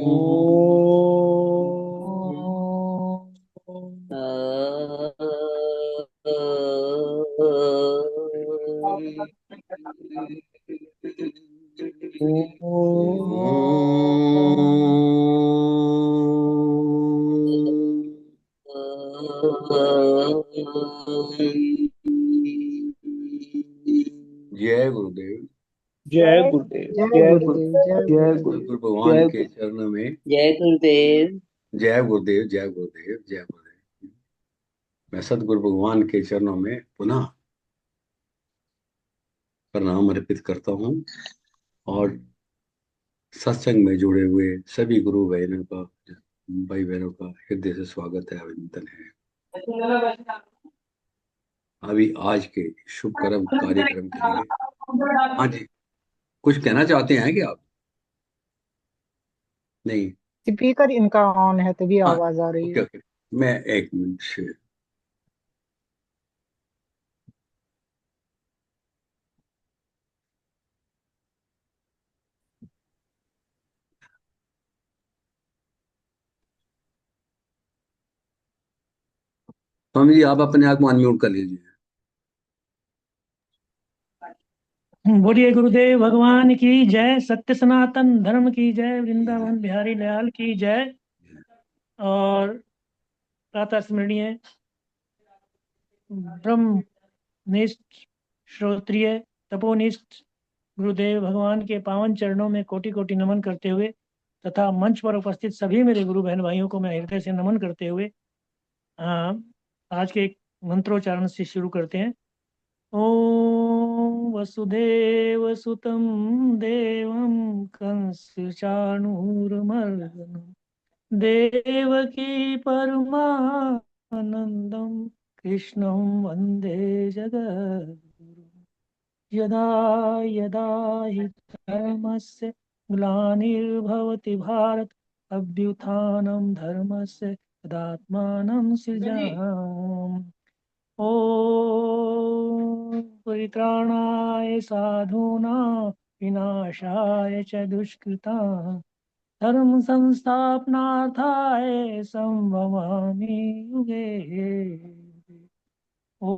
जय गुरुदेव। जय गुरुदेव। जय जय गुरुदेव, गुरुदेव। जय जय गुरुदेव। गुरुदेव। गुरु भगवान जय के गुरुदेव। चरणों में जय गुरुदेव। जय गुरुदेव, जय गुरुदेव, जय गुरुदेव। मैं सदगुरु भगवान के चरणों में पुनः प्रणाम अर्पित करता हूँ और सत्संग में जुड़े हुए सभी गुरु बहनों का, भाई बहनों का हृदय से स्वागत है, अभिनंदन है। अभी आज के शुभ कर्म कार्यक्रम के लिए, हाँ जी, कुछ कहना चाहते हैं कि आप? नहीं? स्पीकर इनका ऑन है तभी हाँ, आवाज आ रही ओके है। ओके। मैं एक मिनट से, स्वामी जी आप अपने आप को अनम्यूट कर लीजिए। बोलिए गुरुदेव भगवान की जय। सत्य सनातन धर्म की जय। वृंदावन बिहारी लाल की जय। और प्रातः स्मरणीय ब्रह्मनिष्ठ श्रोत्रिय तपोनिष्ठ गुरुदेव भगवान के पावन चरणों में कोटि कोटि नमन करते हुए तथा मंच पर उपस्थित सभी मेरे गुरु बहन भाइयों को मैं हृदय से नमन करते हुए आज के एक मंत्रोच्चारण से शुरू करते हैं। ॐ वसुदेवसुतं देवं कंसचाणूरमर्दनं देवकी परमानन्दं कृष्णं वन्दे जगद्गुरुं। यदा यदा हि धर्मस्य ग्लानिर्भवति भारत अभ्युत्थानं धर्मस्य तदात्मानं सृजाम्यहम्। ॐ परित्राणाय साधूनां विनाशाय च दुष्कृतां धर्म संस्थापनार्थाय संभवामि युगे युगे। ॐ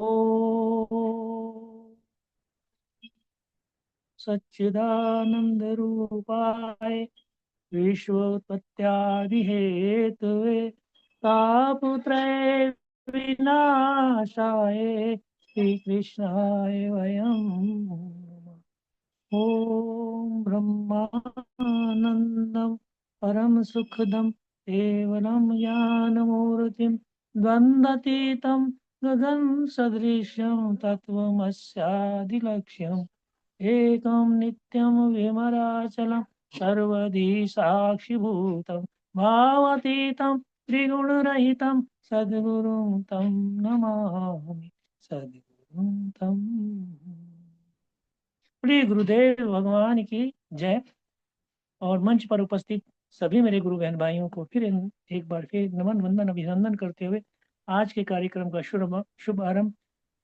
सच्चिदानन्दरूपाय विश्वोत्पत्त्यादिहेतवे तापत्रय विनाशाय श्रीकृष्णाय वयं नमः। ॐ ब्रह्मानन्दं परम सुखदं केवलं ज्ञानमूर्तिं द्वन्द्वतीतं गगन सदृशं तत्त्वमस्यादिलक्ष्यम् एकं नित्यं विमलाचलं सर्वधी साक्षिभूतं भावातीतं त्रिगुणरहितं सद्गुरुं तं नमामि। सद्गुरुं तं प्रिय गुरुदेव भगवान की जय। और मंच पर उपस्थित सभी मेरे गुरु बहन भाइयों को फिर एक बार फिर नमन वंदन अभिनंदन करते हुए आज के कार्यक्रम का शुभ आरंभ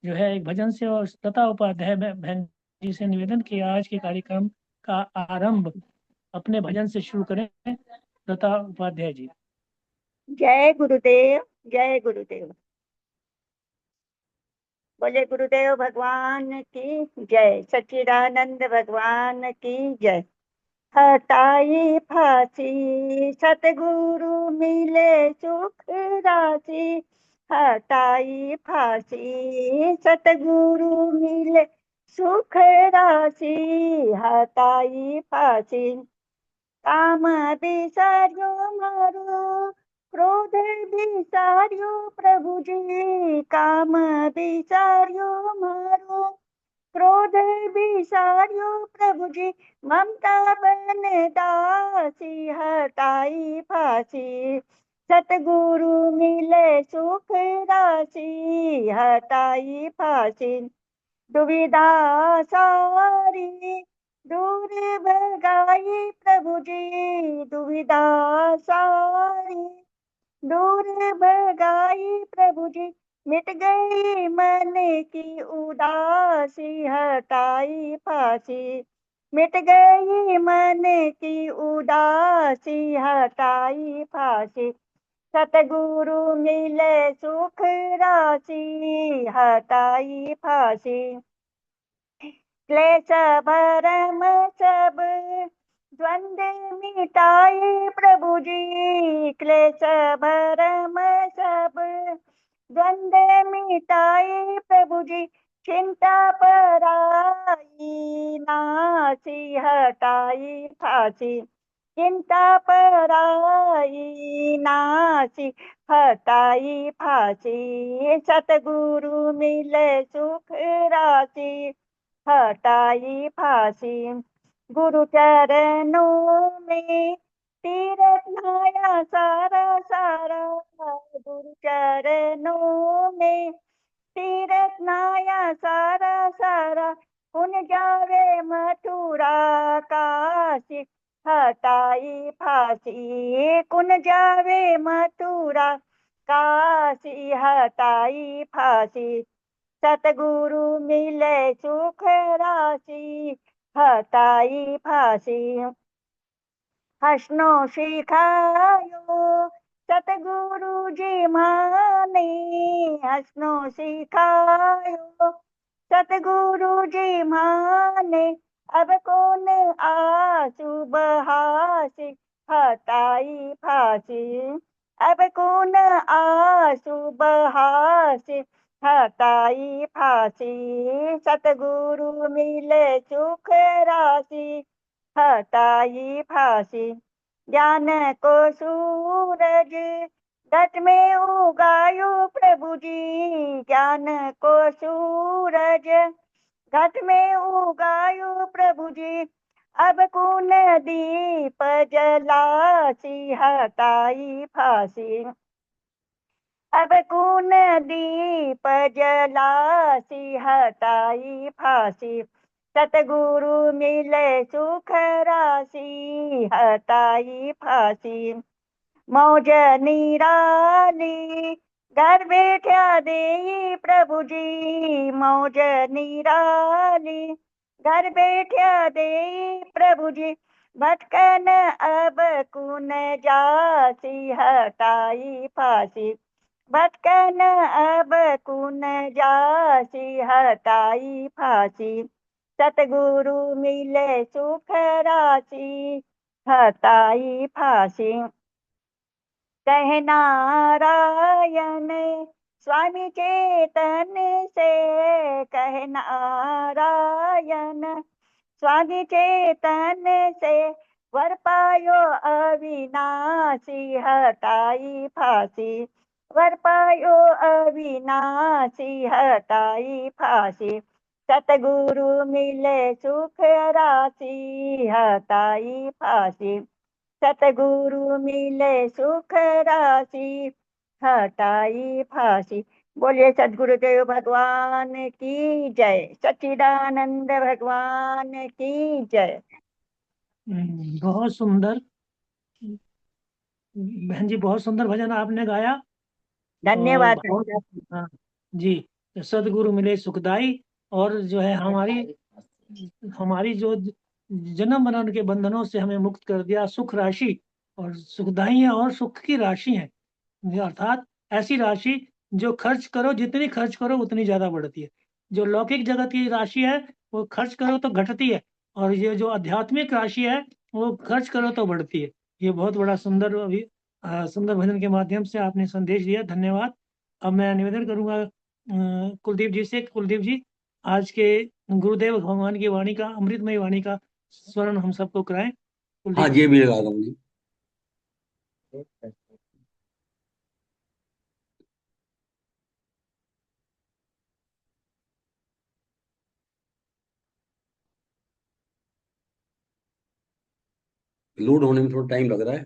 जो है एक भजन से और तथा उपाध्याय बहन जी से निवेदन किया आज के कार्यक्रम का आरंभ अपने भजन से शुरू करें। तथा उपाध्याय जी। जय गुरुदेव। जय गुरुदेव। बोले गुरुदेव भगवान की जय। सच्चिदानंद भगवान की जय। हटाई फांसी सतगुरु मिले सुख राशि। हटाई फांसी सतगुरु मिले सुख राशि। हटाई फांसी काम बिसार्यो मारो क्रोध बिसार्यो प्रभु जी। काम बिसार्यो मारो क्रोध बिसार्यो प्रभु जी। ममता बन दासी हटाई फांसी सतगुरु मिले सुख राशि। हटाई फांसी दुविधा सारी दूर भगाई प्रभु जी। दुविधा सारी दूर भगाई प्रभु जी। मिट गई मन की उदासी हटाई फांसी। मिट गई मन की उदासी हटाई फांसी, सतगुरु मिले सुख राशि हटाई फांसी। क्लेश भरम सब द्वंद्व मिटाए प्रभु जी, क्लेश भरम सब द्वंद्व मिटाए प्रभु जी, चिंता पराई नासी हटाई फांसी, चिंता पराई नासी हटाई फांसी, सतगुरु मिले सुख राशि हटाई फांसी। गुरु चरणों में तीरथ नया सारा सारा, गुरु चरणों में तीरथ नया सारा सारा, पुन जावे मथुरा काशी हटाई फांसी, कुन जावे मथुरा काशी हटाई फांसी, सतगुरु मिले सुख राशि हटाई फांसी। हंसनो सिखायो सतगुरु जी माने, हंसनो सिखायो सतगुरु जी माने, अब कौन आंसू बहासी हटाई फांसी, अब कौन आंसू बहासी हटाई फांसी, सतगुरु मिले सुख राशि हटाई फांसी। ज्ञान को सूरज घट में उगायो प्रभु जी, ज्ञान को सूरज घट में उगायो प्रभु जी, अब कौन दीप जलासी हटाई फांसी, अब कौन दीप जलासी हटाई फांसी, सतगुरु मिले सुख राशि हटाई फांसी। मौज निराली घर बैठा दे प्रभु जी, मौज निराली घर बैठा दे प्रभु जी, भटकन अब कुन जासी हटाई फांसी, भटकन अब कुन जासी हटाई फांसी, सतगुरु मिले सुख राशि हटाई फांसी। कह नारायण स्वामी चेतन से, कह नारायण स्वामी चेतन से, वर पायो अविनाशी हटाई फांसी, वर पायो अविनाशी हटाई फांसी, सतगुरु मिले सुख राशि हटाई फांसी, सतगुरु मिले सुख राशि हटाई फांसी। बोलिए सदगुरुदेव भगवान की जय, सच्चिदानंद भगवान की जय। बहुत सुंदर बहन जी, बहुत सुंदर भजन आपने गाया। और धन्यवाद। बहुत, हाँ जी, तो सदगुरु मिले सुखदाई, और जो है हमारी हमारी जो जन्म मरण के बंधनों से हमें मुक्त कर दिया, सुख राशि और सुखदाई है, और सुख की राशि है, अर्थात ऐसी राशि जो खर्च करो, जितनी खर्च करो उतनी ज्यादा बढ़ती है। जो लौकिक जगत की राशि है वो खर्च करो तो घटती है, और ये जो आध्यात्मिक राशि है वो खर्च करो तो बढ़ती है। ये बहुत बड़ा सुंदर सुंदर भजन के माध्यम से आपने संदेश दिया, धन्यवाद। अब मैं निवेदन करूंगा कुलदीप जी से। कुलदीप जी, आज के गुरुदेव भगवान की वाणी का, अमृतमय वाणी का स्वर्ण हम सबको कराएं। हाँ, कुलदीप जी। ये भी लगा दूँ जी। लोड होने में थोड़ा टाइम लग रहा है।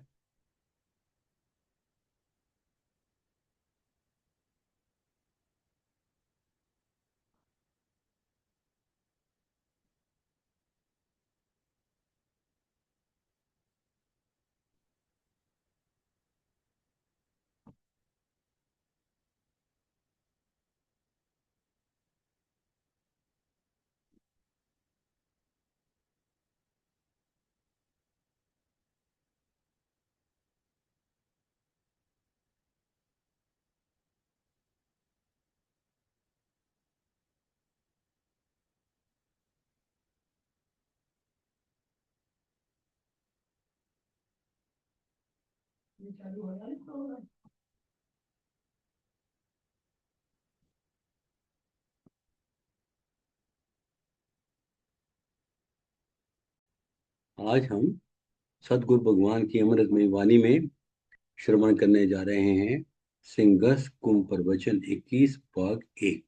आज हम सदगुरु भगवान की अमृतमय वाणी में श्रवण करने जा रहे हैं सिंगस कुंभ प्रवचन 21 भाग 1।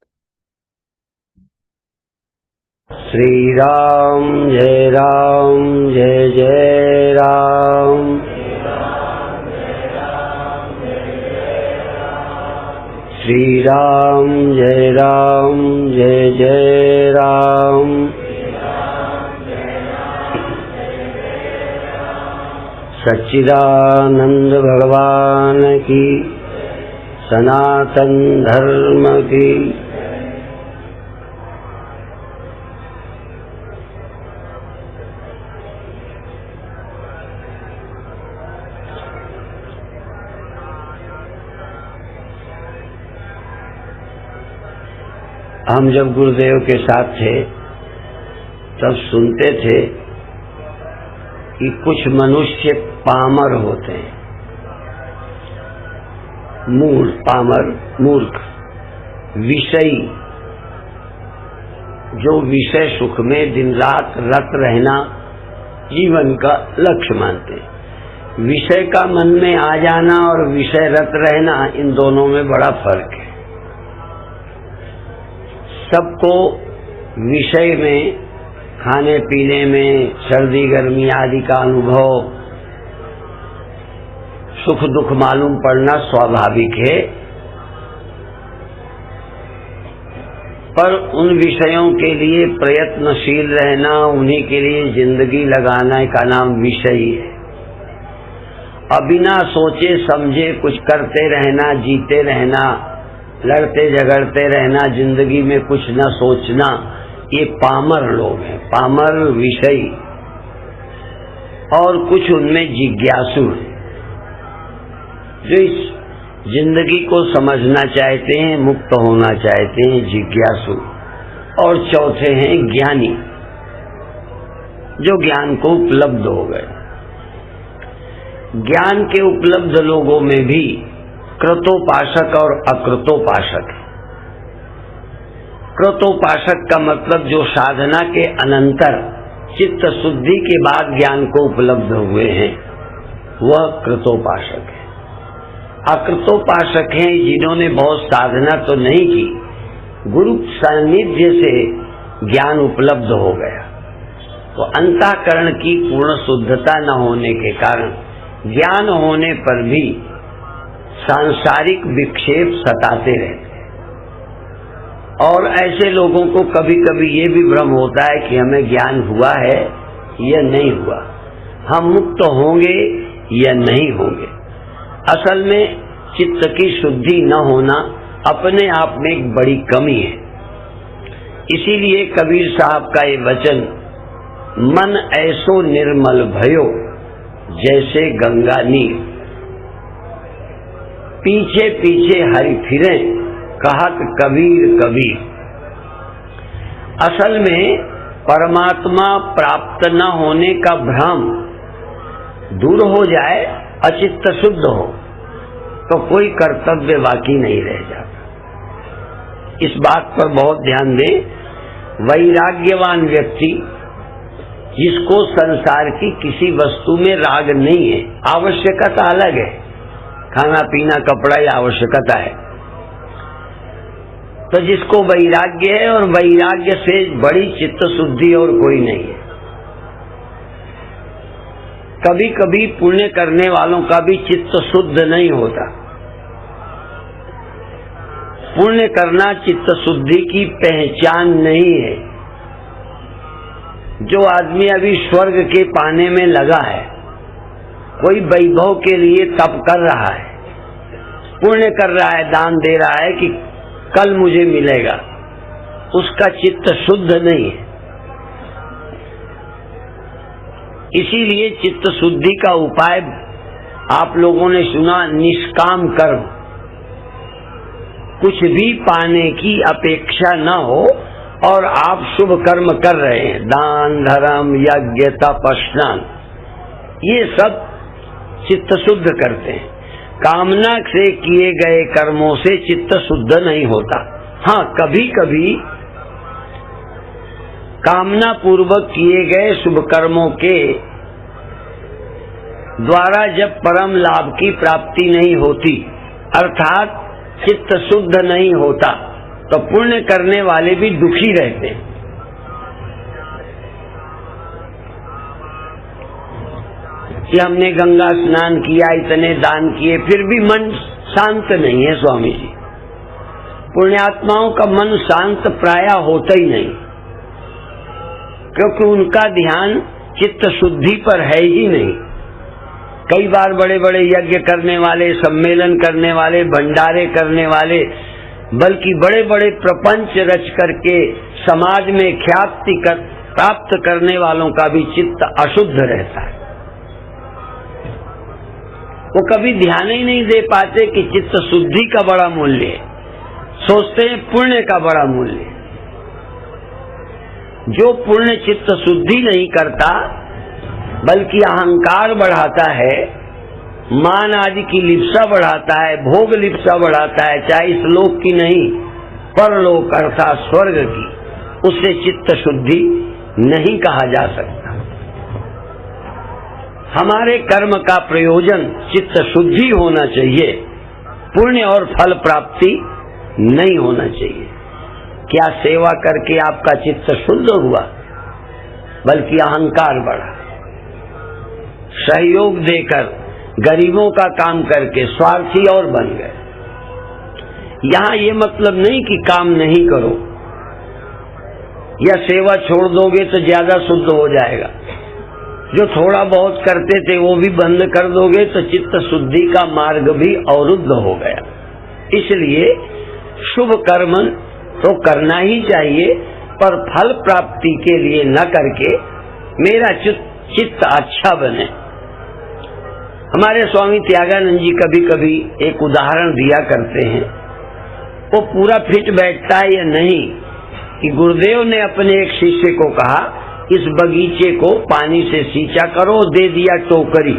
श्री राम जय जय राम। श्री राम जय जय राम। सच्चिदानंद भगवान की, सनातन धर्म की। हम जब गुरुदेव के साथ थे तब सुनते थे कि कुछ मनुष्य पामर होते हैं, मूर्ख, विषयी, जो विषय सुख में दिन रात रत रहना जीवन का लक्ष्य मानते हैं। विषय का मन में आ जाना और विषय रत रहना, इन दोनों में बड़ा फर्क है। सबको विषय में, खाने पीने में, सर्दी गर्मी आदि का अनुभव, सुख दुख मालूम पड़ना स्वाभाविक है, पर उन विषयों के लिए प्रयत्नशील रहना, उन्हीं के लिए जिंदगी लगाना का नाम विषय है। अब बिना सोचे समझे कुछ करते रहना, जीते रहना, लड़ते झगड़ते रहना, जिंदगी में कुछ न सोचना, ये पामर लोग हैं, पामर विषयी। और कुछ उनमें जिज्ञासु हैं, जो इस जिंदगी को समझना चाहते हैं, मुक्त होना चाहते हैं, जिज्ञासु। और चौथे हैं ज्ञानी, जो ज्ञान को उपलब्ध हो गए। ज्ञान के उपलब्ध लोगों में भी कृतोपासक और अकृतोपासक है। कृतोपासक का मतलब जो साधना के अनंतर चित्त शुद्धि के बाद ज्ञान को उपलब्ध हुए हैं, वह कृतोपासक है। अकृतोपासक हैं जिन्होंने बहुत साधना तो नहीं की, गुरु सानिध्य से ज्ञान उपलब्ध हो गया, तो अंतःकरण की पूर्ण शुद्धता न होने के कारण ज्ञान होने पर भी सांसारिक विक्षेप सताते रहते हैं। और ऐसे लोगों को कभी कभी ये भी भ्रम होता है कि हमें ज्ञान हुआ है या नहीं हुआ, हम मुक्त होंगे या नहीं होंगे। असल में चित्त की शुद्धि न होना अपने आप में एक बड़ी कमी है। इसीलिए कबीर साहब का ये वचन, मन ऐसो निर्मल भयो जैसे गंगा नीर, पीछे पीछे हरि फिरे कहत कबीर कबीर। असल में परमात्मा प्राप्त न होने का भ्रम दूर हो जाए, अचित्त शुद्ध हो, तो कोई कर्तव्य बाकी नहीं रह जाता। इस बात पर बहुत ध्यान दें। वैराग्यवान व्यक्ति, जिसको संसार की किसी वस्तु में राग नहीं है, आवश्यकता अलग है, खाना पीना कपड़ा या आवश्यकता है, तो जिसको वैराग्य है, और वैराग्य से बड़ी चित्त शुद्धि और कोई नहीं है। कभी कभी पुण्य करने वालों का भी चित्त शुद्ध नहीं होता। पुण्य करना चित्त शुद्धि की पहचान नहीं है। जो आदमी अभी स्वर्ग के पाने में लगा है, कोई वैभव के लिए तप कर रहा है, पुण्य कर रहा है, दान दे रहा है कि कल मुझे मिलेगा, उसका चित्त शुद्ध नहीं है। इसीलिए चित्त शुद्धि का उपाय आप लोगों ने सुना, निष्काम कर्म। कुछ भी पाने की अपेक्षा न हो और आप शुभ कर्म कर रहे हैं, दान धर्म यज्ञ तप स्नान, ये सब चित्त शुद्ध करते हैं। कामना से किए गए कर्मों से चित्त शुद्ध नहीं होता। हाँ, कभी कभी कामना पूर्वक किए गए शुभ कर्मों के द्वारा जब परम लाभ की प्राप्ति नहीं होती, अर्थात चित्त शुद्ध नहीं होता, तो पुण्य करने वाले भी दुखी रहते हैं। कि हमने गंगा स्नान किया, इतने दान किए, फिर भी मन शांत नहीं है स्वामी जी। पुण्यात्माओं का मन शांत प्रायः होता ही नहीं, क्योंकि उनका ध्यान चित्त शुद्धि पर है ही नहीं। कई बार बड़े बड़े यज्ञ करने वाले, सम्मेलन करने वाले, भंडारे करने वाले, बल्कि बड़े बड़े प्रपंच रच करके समाज में ख्याति प्राप्त करने वालों का भी चित्त अशुद्ध रहता है। वो कभी ध्यान ही नहीं दे पाते कि चित्त शुद्धि का बड़ा मूल्य है, सोचते हैं पुण्य का बड़ा मूल्य है। जो पुण्य चित्त शुद्धि नहीं करता बल्कि अहंकार बढ़ाता है, मान आदि की लिप्सा बढ़ाता है, भोग लिप्सा बढ़ाता है, चाहे इस लोक की नहीं परलोक अर्थात स्वर्ग की, उससे चित्त शुद्धि नहीं कहा जा सकता। हमारे कर्म का प्रयोजन चित्त शुद्धि होना चाहिए, पुण्य और फल प्राप्ति नहीं होना चाहिए। क्या सेवा करके आपका चित्त शुद्ध हुआ, बल्कि अहंकार बढ़ा। सहयोग देकर गरीबों का काम करके स्वार्थी और बन गए। यहाँ ये मतलब नहीं कि काम नहीं करो या सेवा छोड़ दोगे तो ज्यादा शुद्ध हो जाएगा। जो थोड़ा बहुत करते थे वो भी बंद कर दोगे तो चित्त शुद्धि का मार्ग भी अवरुद्ध हो गया। इसलिए शुभ कर्म तो करना ही चाहिए, पर फल प्राप्ति के लिए न करके मेरा चित्त अच्छा बने। हमारे स्वामी त्यागानंद जी कभी कभी एक उदाहरण दिया करते हैं, वो पूरा फिट बैठता है या नहीं, कि गुरुदेव ने अपने एक शिष्य को कहा इस बगीचे को पानी से सींचा करो, दे दिया टोकरी।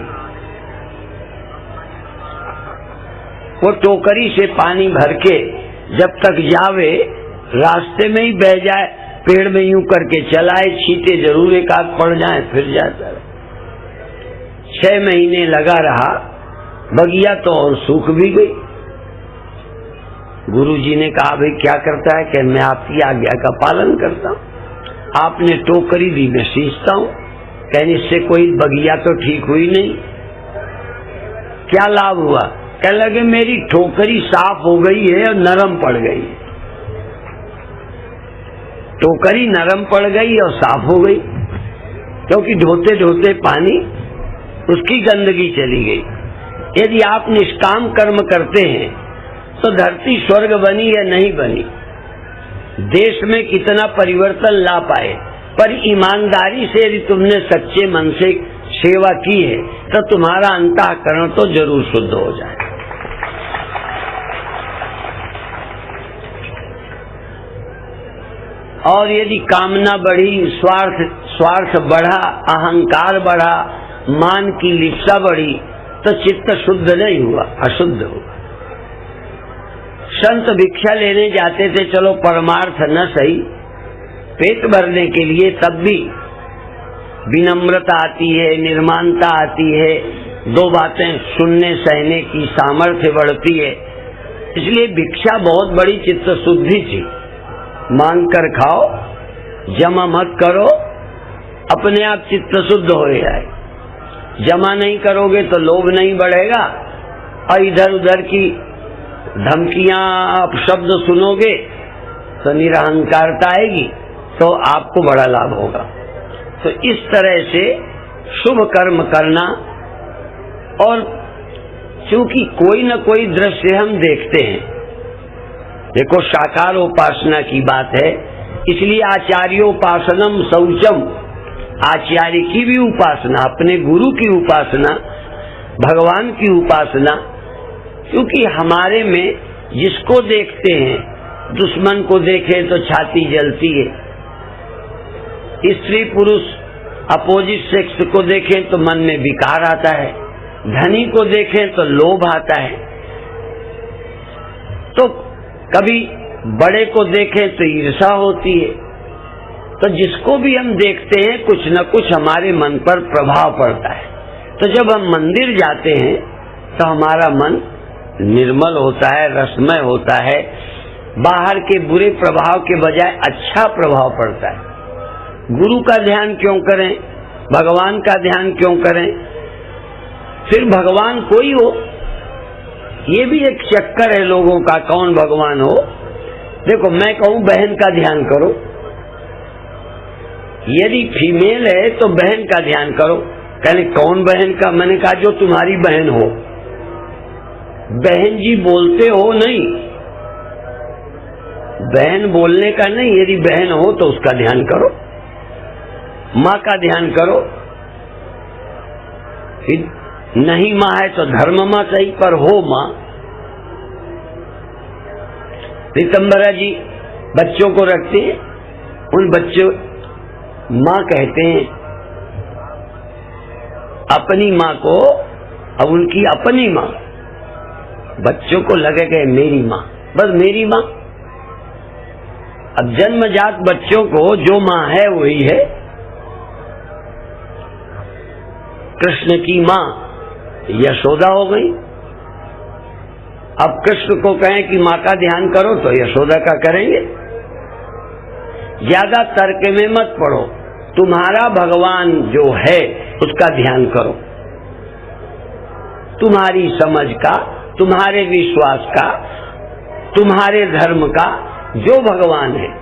वो टोकरी से पानी भर के जब तक जावे रास्ते में ही बह जाए, पेड़ में यूं करके चलाए, छींटे जरूर एक आध पड़ जाए, फिर जाता रहे। 6 महीने लगा रहा, बगिया तो और सूख भी गई। गुरुजी ने कहा भाई क्या करता है, कि मैं आपकी आज्ञा का पालन करता हूँ, आपने टोकरी दी मैं सींचता हूँ। कहने इससे कोई बगिया तो ठीक हुई नहीं, क्या लाभ हुआ? कहने लगे मेरी टोकरी साफ हो गई है और नरम पड़ गई। टोकरी नरम पड़ गई और साफ हो गई, क्योंकि ढोते ढोते पानी उसकी गंदगी चली गई। यदि आप निष्काम कर्म करते हैं तो धरती स्वर्ग बनी या नहीं बनी, देश में कितना परिवर्तन ला पाए, पर ईमानदारी से यदि तुमने सच्चे मन से सेवा की है तो तुम्हारा अंतःकरण तो जरूर शुद्ध हो जाए। और यदि कामना बढ़ी, स्वार्थ बढ़ा, अहंकार बढ़ा, मान की लिप्सा बढ़ी, तो चित्त शुद्ध नहीं हुआ, अशुद्ध हुआ। संत भिक्षा लेने जाते थे, चलो परमार्थ न सही, पेट भरने के लिए, तब भी विनम्रता आती है, निर्माणता आती है, 2 बातें सुनने सहने की सामर्थ्य बढ़ती है। इसलिए भिक्षा बहुत बड़ी चित्त शुद्धि थी। मांग कर खाओ, जमा मत करो, अपने आप चित्त शुद्ध हो जाए। जमा नहीं करोगे तो लोभ नहीं बढ़ेगा, और इधर उधर की धमकियां अपशब्द सुनोगे तो निरहंकारता आएगी, तो आपको बड़ा लाभ होगा। तो इस तरह से शुभ कर्म करना, और क्योंकि कोई न कोई दृश्य हम देखते हैं, देखो साकार उपासना की बात है, इसलिए आचार्योपासनम शौचम, आचार्य की भी उपासना, अपने गुरु की उपासना, भगवान की उपासना। क्योंकि हमारे में जिसको देखते हैं, दुश्मन को देखे तो छाती जलती है, स्त्री पुरुष अपोजिट सेक्स को देखें तो मन में विकार आता है, धनी को देखें तो लोभ आता है, तो कभी बड़े को देखें तो ईर्ष्या होती है। तो जिसको भी हम देखते हैं कुछ न कुछ हमारे मन पर प्रभाव पड़ता है। तो जब हम मंदिर जाते हैं तो हमारा मन निर्मल होता है, रसमय होता है, बाहर के बुरे प्रभाव के बजाय अच्छा प्रभाव पड़ता है। गुरु का ध्यान क्यों करें, भगवान का ध्यान क्यों करें? फिर भगवान कोई हो, ये भी एक चक्कर है लोगों का, कौन भगवान हो। देखो मैं कहूं बहन का ध्यान करो, यदि फीमेल है तो बहन का ध्यान करो। कहने कौन बहन का? मैंने कहा जो तुम्हारी बहन हो। बहन जी बोलते हो नहीं, बहन बोलने का नहीं, यदि बहन हो तो उसका ध्यान करो। माँ का ध्यान करो, नहीं माँ है तो धर्म माँ सही, पर हो माँ। पीतम्बरा जी बच्चों को रखते हैं, उन बच्चों माँ कहते हैं अपनी माँ को, अब उनकी अपनी माँ, बच्चों को लगेगा मेरी माँ, बस मेरी माँ। अब जन्मजात बच्चों को जो माँ है वही है। कृष्ण की माँ यशोदा हो गई। अब कृष्ण को कहें कि माँ का ध्यान करो तो यशोदा का करेंगे। ज्यादा तर्क में मत पड़ो, तुम्हारा भगवान जो है उसका ध्यान करो। तुम्हारी समझ का, तुम्हारे विश्वास का, तुम्हारे धर्म का जो भगवान है,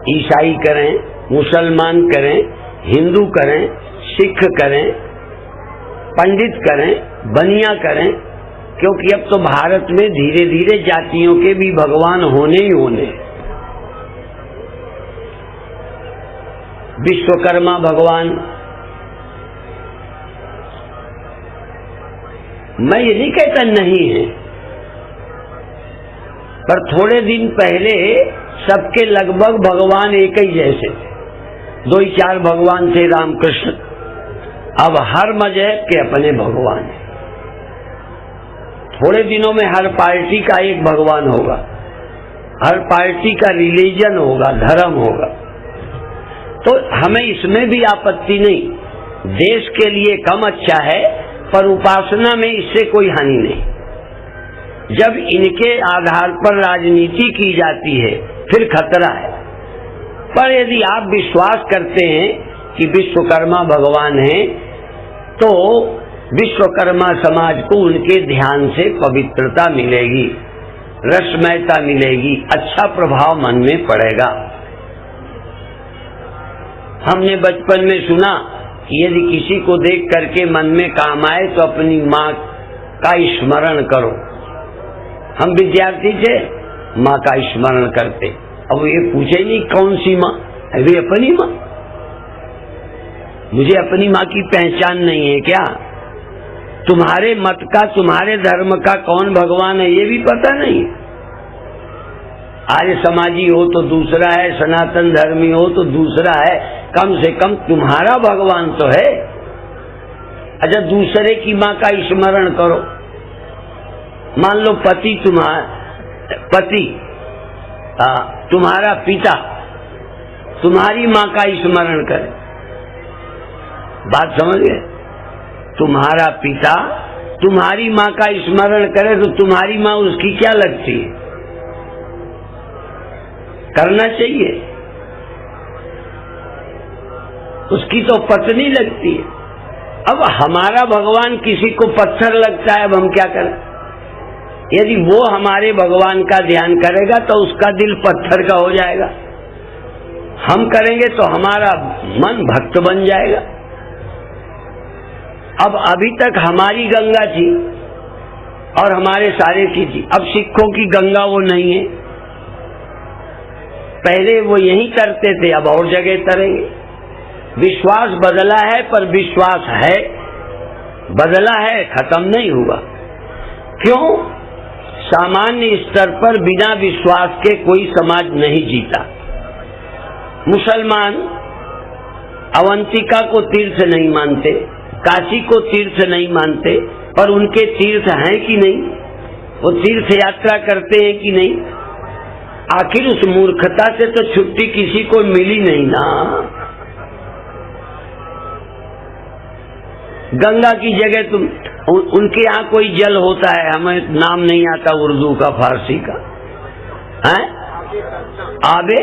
ईसाई करें, मुसलमान करें, हिंदू करें, सिख करें, पंडित करें, बनिया करें, क्योंकि अब तो भारत में धीरे धीरे जातियों के भी भगवान होने ही होने। विश्वकर्मा भगवान, मैं ये नहीं कहता नहीं है, पर थोड़े दिन पहले सबके लगभग भगवान एक ही जैसे थे, 2 ही 4 भगवान थे रामकृष्ण। अब हर मजहब के अपने भगवान हैं। थोड़े दिनों में हर पार्टी का एक भगवान होगा, हर पार्टी का रिलीजन होगा, धर्म होगा। तो हमें इसमें भी आपत्ति नहीं, देश के लिए कम अच्छा है, पर उपासना में इससे कोई हानि नहीं। जब इनके आधार पर राजनीति की जाती है फिर खतरा है। पर यदि आप विश्वास करते हैं कि विश्वकर्मा भगवान हैं, तो विश्वकर्मा समाज को उनके ध्यान से पवित्रता मिलेगी, रसमयता मिलेगी, अच्छा प्रभाव मन में पड़ेगा। हमने बचपन में सुना कि यदि किसी को देख करके मन में काम आए तो अपनी माँ का स्मरण करो। हम विद्यार्थी थे, माँ का स्मरण करते। अब ये पूछे नहीं कौन सी माँ है, वे अपनी माँ। मुझे अपनी माँ की पहचान नहीं है क्या? तुम्हारे मत का, तुम्हारे धर्म का कौन भगवान है ये भी पता नहीं। आर्य समाजी हो तो दूसरा है, सनातन धर्मी हो तो दूसरा है, कम से कम तुम्हारा भगवान तो है। अच्छा, दूसरे की माँ का स्मरण करो। मान लो तुम्हारा पिता तुम्हारी माँ का स्मरण करे, बात समझ गए? तुम्हारा पिता तुम्हारी माँ का स्मरण करे तो तुम्हारी माँ उसकी क्या लगती है? करना चाहिए, उसकी तो पत्नी लगती है। अब हमारा भगवान किसी को पत्थर लगता है, अब हम क्या करें? यदि वो हमारे भगवान का ध्यान करेगा तो उसका दिल पत्थर का हो जाएगा, हम करेंगे तो हमारा मन भक्त बन जाएगा। अब अभी तक हमारी गंगा थी और हमारे सारे की थी, अब सिखों की गंगा वो नहीं है। पहले वो यहीं तरते थे, अब और जगह तरेंगे। विश्वास बदला है, पर विश्वास है, बदला है, खत्म नहीं हुआ। क्यों? सामान्य स्तर पर बिना विश्वास के कोई समाज नहीं जीता। मुसलमान अवंतिका को तीर्थ नहीं मानते, काशी को तीर्थ नहीं मानते, पर उनके तीर्थ हैं कि नहीं? वो तीर्थ यात्रा करते हैं कि नहीं? आखिर उस मूर्खता से तो छुट्टी किसी को मिली नहीं ना। गंगा की जगह तुम उनके यहाँ कोई जल होता है, हमें नाम नहीं आता उर्दू का, फारसी का, है आबे,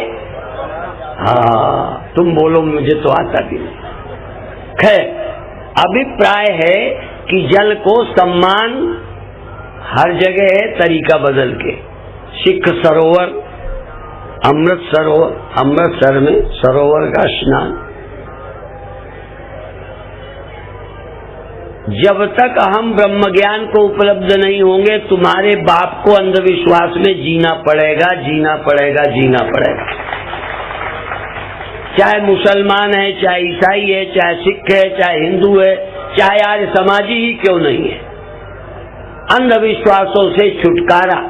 हाँ तुम बोलो, मुझे तो आता भी नहीं। खैर, अभिप्राय है कि जल को सम्मान हर जगह है, तरीका बदल के। सिख सरोवर, अमृत सरोवर, अमृतसर में सरोवर का स्नान। जब तक हम ब्रह्म ज्ञान को उपलब्ध नहीं होंगे, तुम्हारे बाप को अंधविश्वास में जीना पड़ेगा, जीना पड़ेगा, जीना पड़ेगा। चाहे मुसलमान है, चाहे ईसाई है, चाहे सिख है, चाहे हिंदू है, चाहे आर्य समाजी ही क्यों नहीं है, अंधविश्वासों से छुटकारा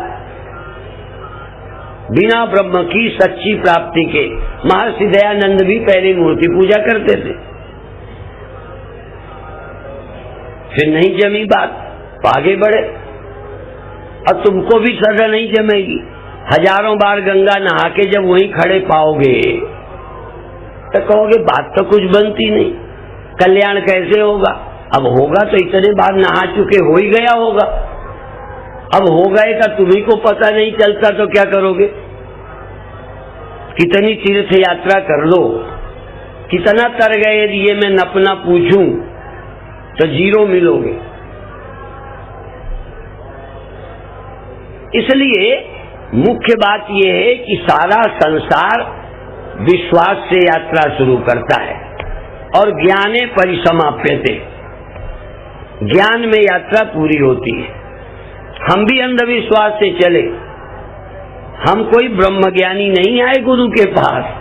बिना ब्रह्म की सच्ची प्राप्ति के। महर्षि दयानंद भी पहले मूर्ति पूजा करते थे, फिर नहीं जमी बात, तो आगे बढ़े। और तुमको भी सजा नहीं जमेगी। हजारों बार गंगा नहा के जब वहीं खड़े पाओगे तो कहोगे बात तो कुछ बनती नहीं, कल्याण कैसे होगा? अब होगा तो इतने बार नहा चुके, हो ही गया होगा। अब हो गए का तुम्ही को पता नहीं चलता तो क्या करोगे? कितनी तीर्थ यात्रा कर लो, कितना तर गए, ये मैं अपना पूछूं तो जीरो मिलोगे। इसलिए मुख्य बात यह है कि सारा संसार विश्वास से यात्रा शुरू करता है और ज्ञाने परिसमाप्यते, ज्ञान में यात्रा पूरी होती है। हम भी अंधविश्वास से चले, हम कोई ब्रह्मज्ञानी नहीं आए गुरु के पास।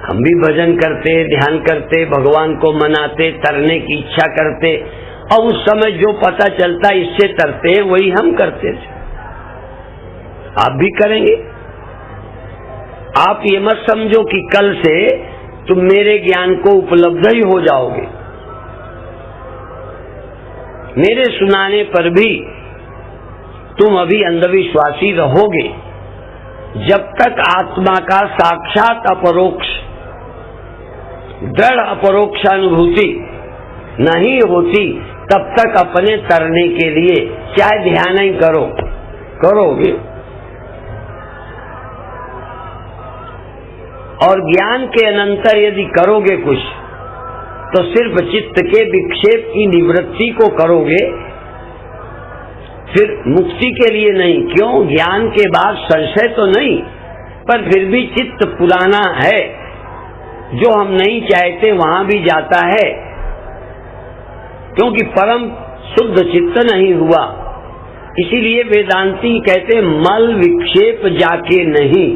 हम भी भजन करते, ध्यान करते, भगवान को मनाते, तरने की इच्छा करते, और उस समय जो पता चलता इससे तरते हैं वही हम करते थे। आप भी करेंगे। आप ये मत समझो कि कल से तुम मेरे ज्ञान को उपलब्ध ही हो जाओगे। मेरे सुनाने पर भी तुम अभी अंधविश्वासी रहोगे। जब तक आत्मा का साक्षात अपरोक्ष दृढ़ अपरोक्षानुभूति नहीं होती, तब तक अपने तरने के लिए चाहे ध्यान ही करोगे। और ज्ञान के अनंतर यदि करोगे कुछ, तो सिर्फ चित्त के विक्षेप की निवृत्ति को करोगे, फिर मुक्ति के लिए नहीं। क्यों? ज्ञान के बाद संशय तो नहीं, पर फिर भी चित्त पुराना है, जो हम नहीं चाहते वहां भी जाता है, क्योंकि परम शुद्ध चित्त नहीं हुआ। इसीलिए वेदांती कहते मल विक्षेप जाके नहीं।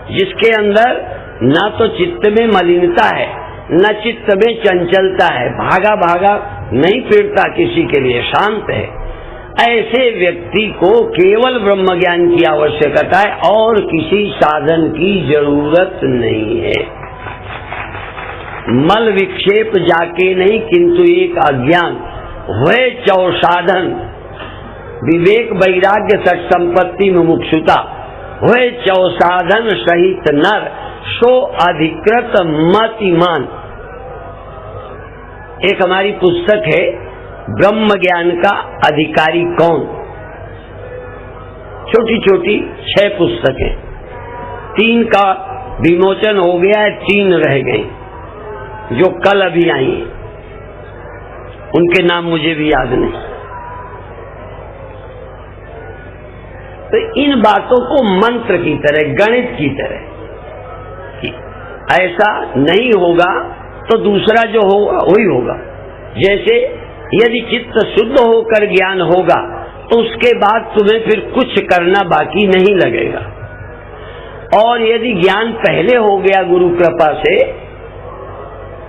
जिसके अंदर न तो चित्त में मलिनता है, न चित्त में चंचलता है, भागा भागा नहीं फिरता किसी के लिए, शांत है, ऐसे व्यक्ति को केवल ब्रह्म ज्ञान की आवश्यकता है और किसी साधन की जरूरत नहीं है। मल विक्षेप जाके नहीं, किंतु एक अज्ञान हुए चौ साधन, विवेक वैराग्य सठ संपत्ति मुमुक्षुता, हुए चौ साधन सहित नर, सो अधिकृत मतिमान। एक हमारी पुस्तक है ब्रह्म ज्ञान का अधिकारी कौन, छोटी छोटी 6 पुस्तकें, 3 का विमोचन हो गया है, 3 रह गई जो कल अभी आई हैं, उनके नाम मुझे भी याद नहीं। तो इन बातों को मंत्र की तरह, गणित की तरह, कि ऐसा नहीं होगा तो दूसरा जो होगा वही होगा। जैसे यदि चित्त शुद्ध होकर ज्ञान होगा तो उसके बाद तुम्हें फिर कुछ करना बाकी नहीं लगेगा। और यदि ज्ञान पहले हो गया गुरु कृपा से,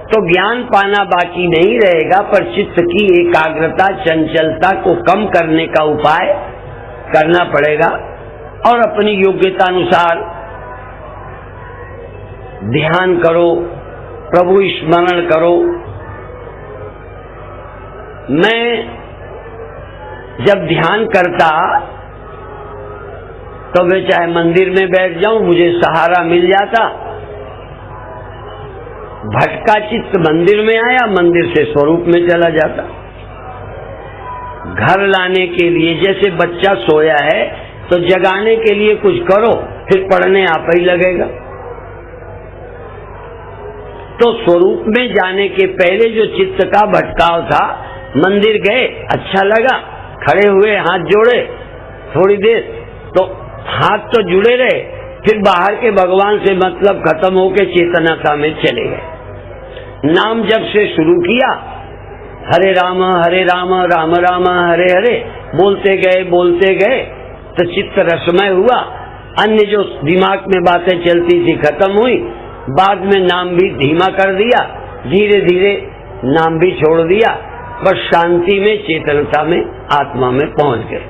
तो ज्ञान पाना बाकी नहीं रहेगा, पर चित्त की एकाग्रता चंचलता को कम करने का उपाय करना पड़ेगा और अपनी योग्यता अनुसार ध्यान करो, प्रभु स्मरण करो। मैं जब ध्यान करता तो मैं चाहे मंदिर में बैठ जाऊं, मुझे सहारा मिल जाता। भटका चित्त मंदिर में आया, मंदिर से स्वरूप में चला जाता। घर लाने के लिए, जैसे बच्चा सोया है तो जगाने के लिए कुछ करो, फिर पढ़ने आप ही लगेगा। तो स्वरूप में जाने के पहले जो चित्त का भटकाव था, मंदिर गए, अच्छा लगा, खड़े हुए, हाथ जोड़े, थोड़ी देर तो हाथ तो जुड़े रहे, फिर बाहर के भगवान से मतलब खत्म होके चेतनता में चले गए। नाम जब से शुरू किया, हरे राम राम राम हरे हरे बोलते गए तो चित्त रसमय हुआ। अन्य जो दिमाग में बातें चलती थी खत्म हुई। बाद में नाम भी धीमा कर दिया, धीरे धीरे नाम भी छोड़ दिया, बस शांति में, चेतनता में, आत्मा में पहुंच गए।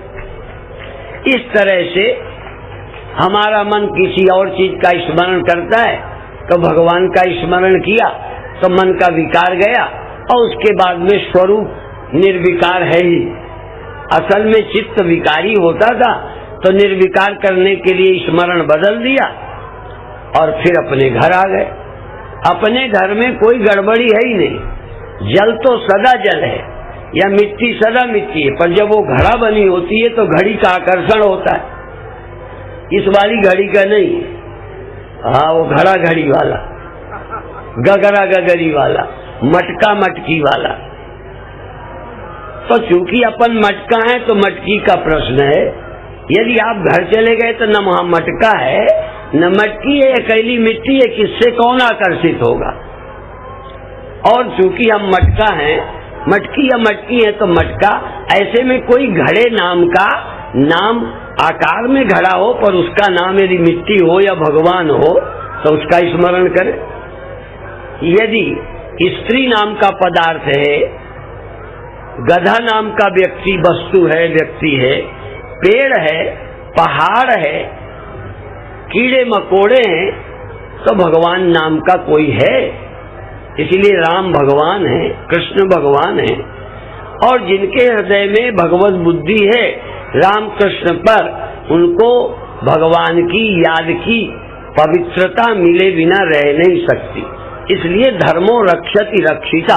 इस तरह से हमारा मन किसी और चीज का स्मरण करता है, तो भगवान का स्मरण किया तो मन का विकार गया, और उसके बाद में स्वरूप निर्विकार है ही। असल में चित्त विकारी होता था, तो निर्विकार करने के लिए स्मरण बदल दिया और फिर अपने घर आ गए। अपने घर में कोई गड़बड़ी है ही नहीं। जल तो सदा जल है या मिट्टी सदा मिट्टी है, पर जब वो घड़ा बनी होती है तो घड़ी का आकर्षण होता है। इस वाली घड़ी का नहीं, हाँ वो घड़ा घड़ी वाला, गगरा गगरी वाला, मटका मटकी वाला। तो चूंकि अपन मटका है तो मटकी का प्रश्न है। यदि आप घर चले गए तो न वहां मटका है न मटकी है, अकेली मिट्टी है, किससे कौन आकर्षित होगा। और चूंकि हम मटका हैं, मटकी या मटकी है तो मटका, ऐसे में कोई घड़े नाम का नाम आकार में घड़ा हो, पर उसका नाम यदि मिट्टी हो या भगवान हो तो उसका स्मरण करें। यदि स्त्री नाम का पदार्थ है, गधा नाम का व्यक्ति वस्तु है, व्यक्ति है, पेड़ है, पहाड़ है, कीड़े मकोड़े हैं, तो भगवान नाम का कोई है। इसलिए राम भगवान है, कृष्ण भगवान है। और जिनके हृदय में भगवत बुद्धि है, राम कृष्ण पर, उनको भगवान की याद की पवित्रता मिले बिना रह नहीं सकती। इसलिए धर्मो रक्षति रक्षिता।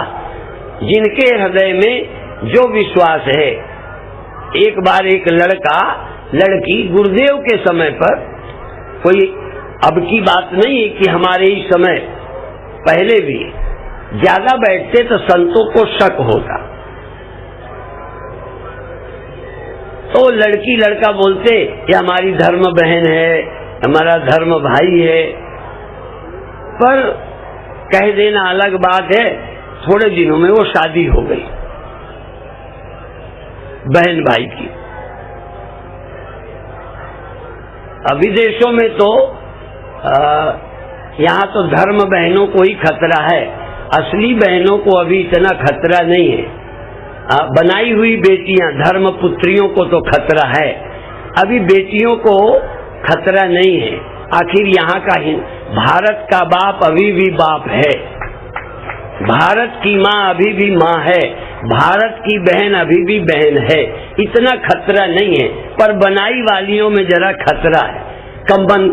जिनके हृदय में जो विश्वास है। एक बार एक लड़का लड़की गुरुदेव के समय पर, कोई अब की बात नहीं है कि हमारे ही समय, पहले भी ज्यादा बैठते तो संतों को शक होता। तो लड़की लड़का बोलते ये हमारी धर्म बहन है, हमारा धर्म भाई है, पर कह देना अलग बात है। थोड़े दिनों में वो शादी हो गई बहन भाई की। अभी देशों में तो यहाँ तो धर्म बहनों को ही खतरा है, असली बहनों को अभी इतना खतरा नहीं है। बनाई हुई बेटियां, धर्म पुत्रियों को तो खतरा है, अभी बेटियों को खतरा नहीं है। आखिर यहाँ का ही भारत का बाप अभी भी बाप है, भारत की माँ अभी भी माँ है, भारत की बहन अभी भी बहन है। इतना खतरा नहीं है, पर बनाई वालियों में जरा खतरा है। कंबन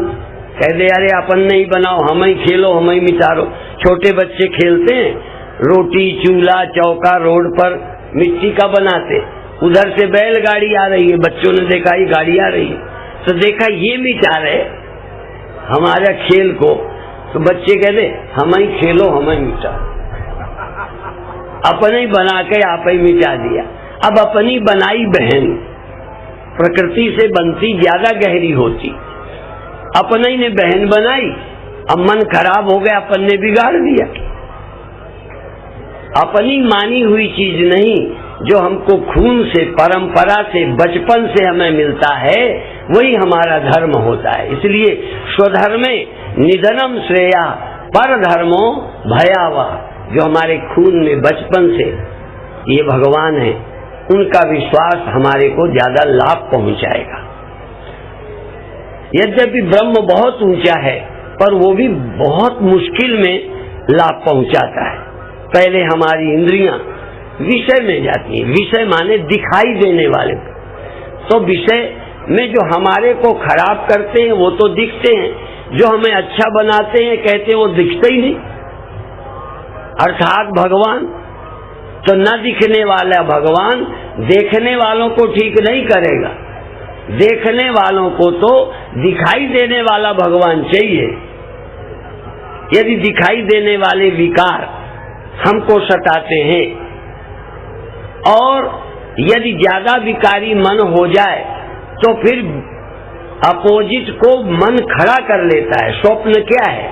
कह दे अरे अपन नहीं बनाओ, हम ही खेलो, हम ही मिटारो। छोटे बच्चे खेलते हैं, रोटी चूल्हा चौका रोड पर मिट्टी का बनाते, उधर से बैलगाड़ी आ रही है, बच्चों ने देखा ये गाड़ी आ रही है, तो देखा ये मिटा रहे हमारे खेल को, तो बच्चे कहते हम ही खेलो, हम ही मिटा, अपने ही बना के आप ही मिटा दिया। अब अपनी बनाई बहन प्रकृति से बनती ज्यादा गहरी होती, अपने ही ने बहन बनाई, अब मन खराब हो गया, अपन ने बिगाड़ दिया। अपनी मानी हुई चीज नहीं, जो हमको खून से, परंपरा से, बचपन से हमें मिलता है, वही हमारा धर्म होता है। इसलिए स्वधर्मे निधनम श्रेया पर धर्मो भयावह। जो हमारे खून में बचपन से ये भगवान है, उनका विश्वास हमारे को ज्यादा लाभ पहुंचाएगा। यद्यपि ब्रह्म बहुत ऊंचा है, पर वो भी बहुत मुश्किल में लाभ पहुंचाता है। पहले हमारी इंद्रियां विषय में जाती हैं, विषय माने दिखाई देने वाले। तो विषय में जो हमारे को खराब करते हैं वो तो दिखते हैं, जो हमें अच्छा बनाते हैं कहते हैं वो दिखते ही नहीं। अर्थात भगवान तो न दिखने वाला भगवान देखने वालों को ठीक नहीं करेगा, देखने वालों को तो दिखाई देने वाला भगवान चाहिए। यदि दिखाई देने वाले विकार हमको सताते हैं और यदि ज्यादा विकारी मन हो जाए तो फिर अपोजिट को मन खड़ा कर लेता है। स्वप्न क्या है?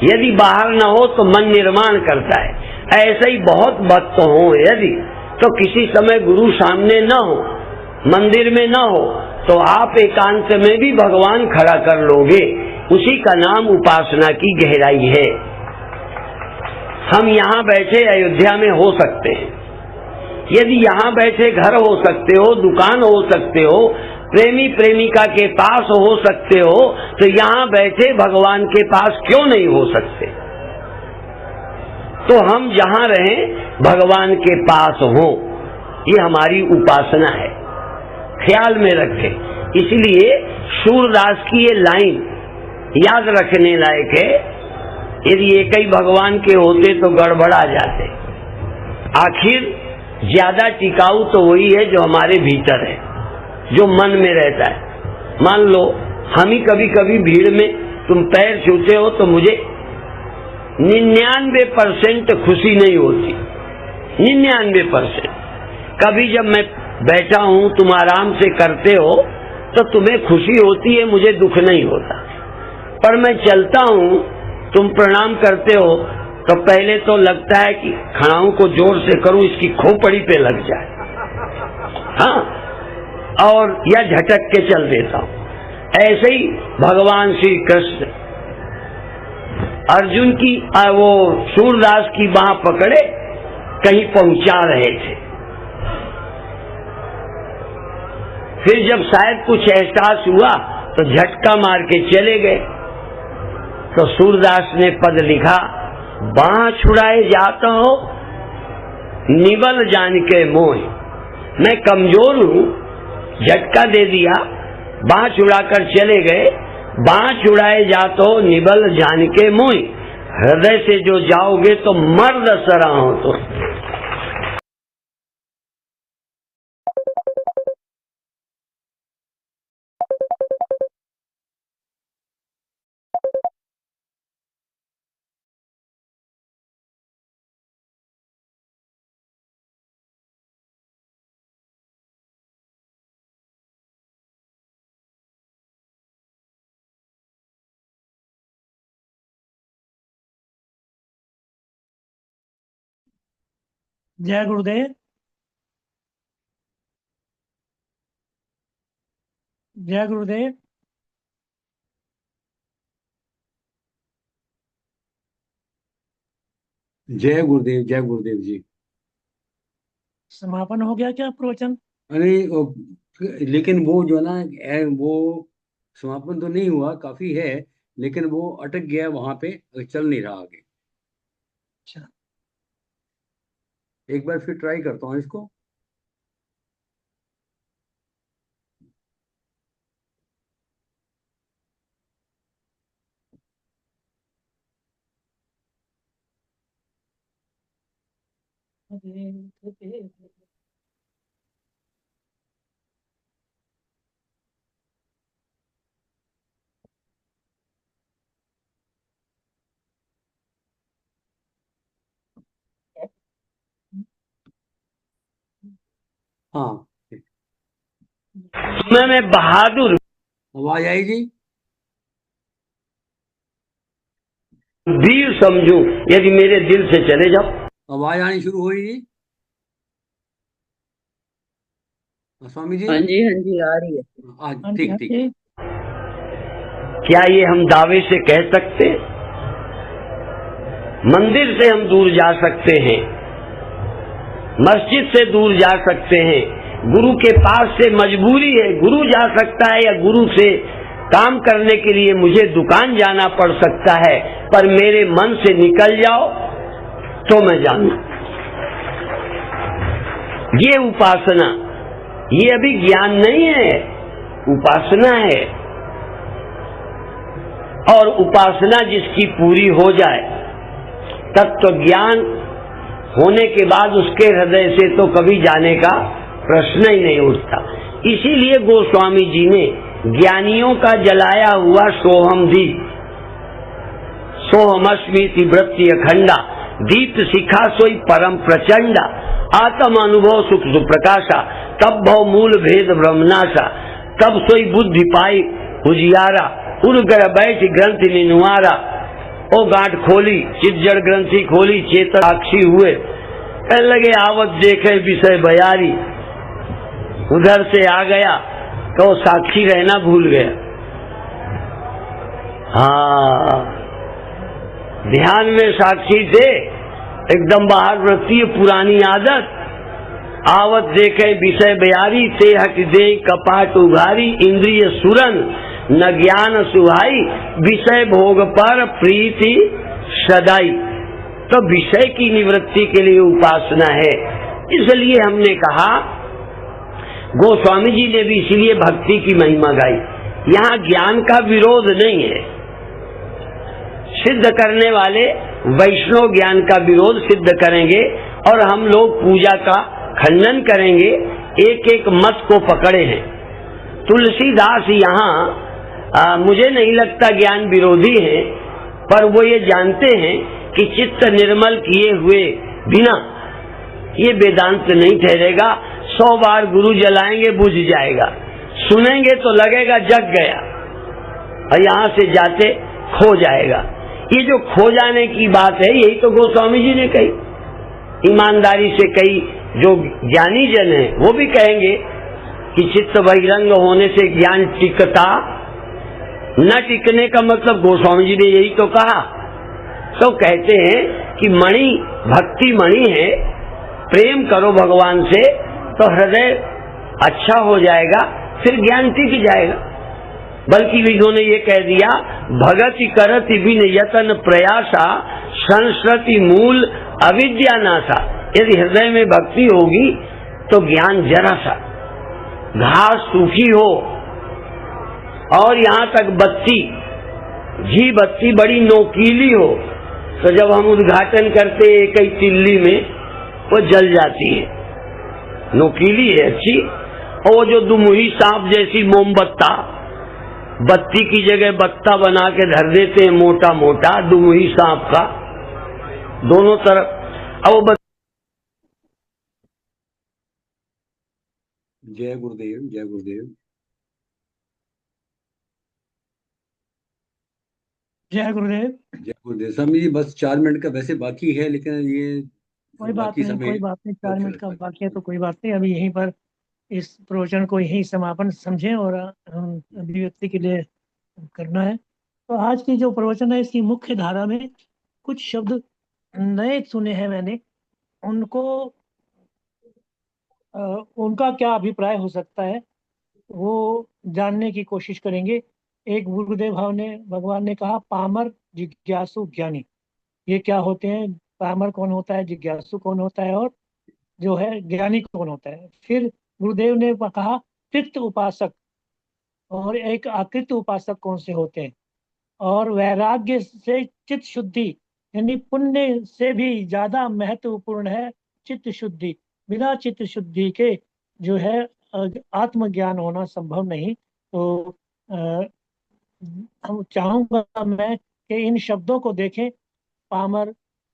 यदि बाहर न हो तो मन निर्माण करता है। ऐसे ही बहुत भक्त हो यदि तो किसी समय गुरु सामने न हो, मंदिर में न हो, तो आप एकांत में भी भगवान खड़ा कर लोगे। उसी का नाम उपासना की गहराई है। हम यहाँ बैठे अयोध्या में हो सकते हैं, यदि यहाँ बैठे घर हो सकते हो, दुकान हो सकते हो, प्रेमी प्रेमिका के पास हो सकते हो, तो यहाँ बैठे भगवान के पास क्यों नहीं हो सकते? तो हम जहाँ रहें भगवान के पास हो, ये हमारी उपासना है, ख्याल में रखें। इसलिए सूरदास की ये लाइन याद रखने लायक है। यदि एक ही भगवान के होते तो गड़बड़ा जाते। आखिर ज्यादा टिकाऊ तो वही है जो हमारे भीतर है, जो मन में रहता है। मान लो हम ही कभी कभी भीड़ में तुम पैर छूते हो तो मुझे 99% खुशी नहीं होती, 99%। कभी जब मैं बैठा हूं तुम आराम से करते हो तो तुम्हें खुशी होती है, मुझे दुख नहीं होता। पर मैं चलता हूं, तुम प्रणाम करते हो तो पहले तो लगता है कि खड़ाऊ को जोर से करूं, इसकी खोपड़ी पे लग जाए, हाँ, और या झटक के चल देता हूं। ऐसे ही भगवान श्री कृष्ण अर्जुन की वो सूरदास की बाह पकड़े कहीं पहुंचा रहे थे। फिर जब शायद कुछ एहसास हुआ तो झटका मार के चले गए। तो सूरदास ने पद लिखा, बाह छुड़ाए जाता हो निबल जान के मोह। मैं कमजोर हूं, झटका दे दिया, बाह छुड़ाकर चले गए। बाह छुड़ाए जाते हो निबल जान के मोह, हृदय से जो जाओगे तो मर्द सरा हो। तो जय गुरुदेव। जय गुरुदेव। जय गुरुदेव, जय गुरुदेव जी। समापन हो गया क्या प्रवचन? अरे लेकिन वो जो ना वो समापन तो नहीं हुआ, काफी है, लेकिन वो अटक गया वहां पे, चल नहीं रहा आगे। अच्छा, एक बार फिर ट्राई करता हूँ इसको। हाँ, मैं बहादुर आवाज आई जी? वीर समझूं यदि मेरे दिल से चले जाओ। आवाज आनी शुरू हुई जी? स्वामी जी? हाँ जी, हाँ जी, आ रही है। ठीक ठीक। क्या ये हम दावे से कह सकते? मंदिर से हम दूर जा सकते हैं, मस्जिद से दूर जा सकते हैं, गुरु के पास से मजबूरी है, गुरु जा सकता है या गुरु से काम करने के लिए मुझे दुकान जाना पड़ सकता है, पर मेरे मन से निकल जाओ तो मैं जानू। ये उपासना, ये अभी ज्ञान नहीं है, उपासना है। और उपासना जिसकी पूरी हो जाए, तत्व ज्ञान होने के बाद उसके हृदय से तो कभी जाने का प्रश्न ही नहीं उठता। इसीलिए गोस्वामी जी ने ज्ञानियों का जलाया हुआ सोहम दीप, सोहमस्मीति वृत्ति अखंडा, दीप्त शिखा सोई परम प्रचंडा, आत्म अनुभव सुख सुप्रकाशा, तब भव मूल भेद ब्रह्मनाशा, तब सोई बुद्धि पाई उजियारा, उर्गर बैठ ग्रंथि निनुआरा। ओ गांठ खोली चिज्जड़ ग्रंथि खोली, चेतन साक्षी हुए, कहने लगे आवत देखे विषय बयारी। उधर से आ गया तो साक्षी रहना भूल गया। हाँ, ध्यान में साक्षी थे, एकदम बाहर वृत्ति पुरानी आदत। आवत देखे विषय बयारी, ते हट दे कपाट उघारी, इंद्रिय सुरन न ज्ञान सुहाई, विषय भोग पर प्रीति सदाई। तो विषय की निवृत्ति के लिए उपासना है। इसलिए हमने कहा, गोस्वामी जी ने भी इसीलिए भक्ति की महिमा गाई। यहाँ ज्ञान का विरोध नहीं है। सिद्ध करने वाले वैष्णव ज्ञान का विरोध सिद्ध करेंगे और हम लोग पूजा का खंडन करेंगे। एक एक मत को पकड़े हैं। तुलसीदास यहाँ मुझे नहीं लगता ज्ञान विरोधी है, पर वो ये जानते हैं कि चित्त निर्मल किए हुए बिना ये वेदांत नहीं ठहरेगा। 100 बार गुरु जलाएंगे बुझ जाएगा, सुनेंगे तो लगेगा जग गया और यहाँ से जाते खो जाएगा। ये जो खो जाने की बात है, यही तो गोस्वामी जी ने कही, ईमानदारी से कही। जो ज्ञानी जन है वो भी कहेंगे कि चित्त बहिरंग होने से ज्ञान टिकता, न टिकने का मतलब गोस्वामी जी ने यही तो कहा। तो कहते हैं कि मणि भक्ति मणि है, प्रेम करो भगवान से तो हृदय अच्छा हो जाएगा, फिर ज्ञान टिक जाएगा। बल्कि इन्होंने ये कह दिया, भगति करति बिन यतन प्रयासा, संस्कृति मूल अविद्या नासा। यदि हृदय में भक्ति होगी तो ज्ञान जरा सा, घास सूखी हो और यहाँ तक बत्ती, घी बत्ती बड़ी नोकीली हो, तो जब हम उद्घाटन करते एक ही तिल्ली में वो जल जाती है, नोकीली है अच्छी। और वो जो दुमुही सांप जैसी मोमबत्ता, बत्ती की जगह बत्ता बना के धर देते हैं मोटा मोटा, दुमुही सांप का दोनों तरफ। अब जय गुरुदेव, जय गुरुदेव। जय गुरुदेव। जय गुरुदेव। स्वामी जी बस 4 मिनट का वैसे बाकी है, लेकिन ये कोई बात बाकी नहीं, समय कोई बात नहीं, 4 मिनट का बाकी है तो कोई बात नहीं। अभी यहीं पर इस प्रवचन को यहीं समापन समझें और अभिव्यक्ति के लिए करना है। तो आज की जो प्रवचन है, इसकी मुख्य धारा में कुछ शब्द नए सुने हैं मैंने, उनको उनका क्या अभिप्राय हो सकता है वो जानने की कोशिश करेंगे। एक गुरुदेव भगवान ने कहा, पामर जिज्ञासु ज्ञानी। ये क्या होते हैं? पामर कौन होता है, जिज्ञासु कौन होता है, और जो है ज्ञानी कौन होता है? फिर गुरुदेव ने कहा कृत उपासक और एक अकृत उपासक कौन से होते हैं, और वैराग्य से चित्त शुद्धि, यानी पुण्य से भी ज्यादा महत्वपूर्ण है चित्त शुद्धि। बिना चित्त शुद्धि के जो है आत्मज्ञान होना संभव नहीं। तो हम चाहूंगा मैं कि इन शब्दों को देखें, पामर,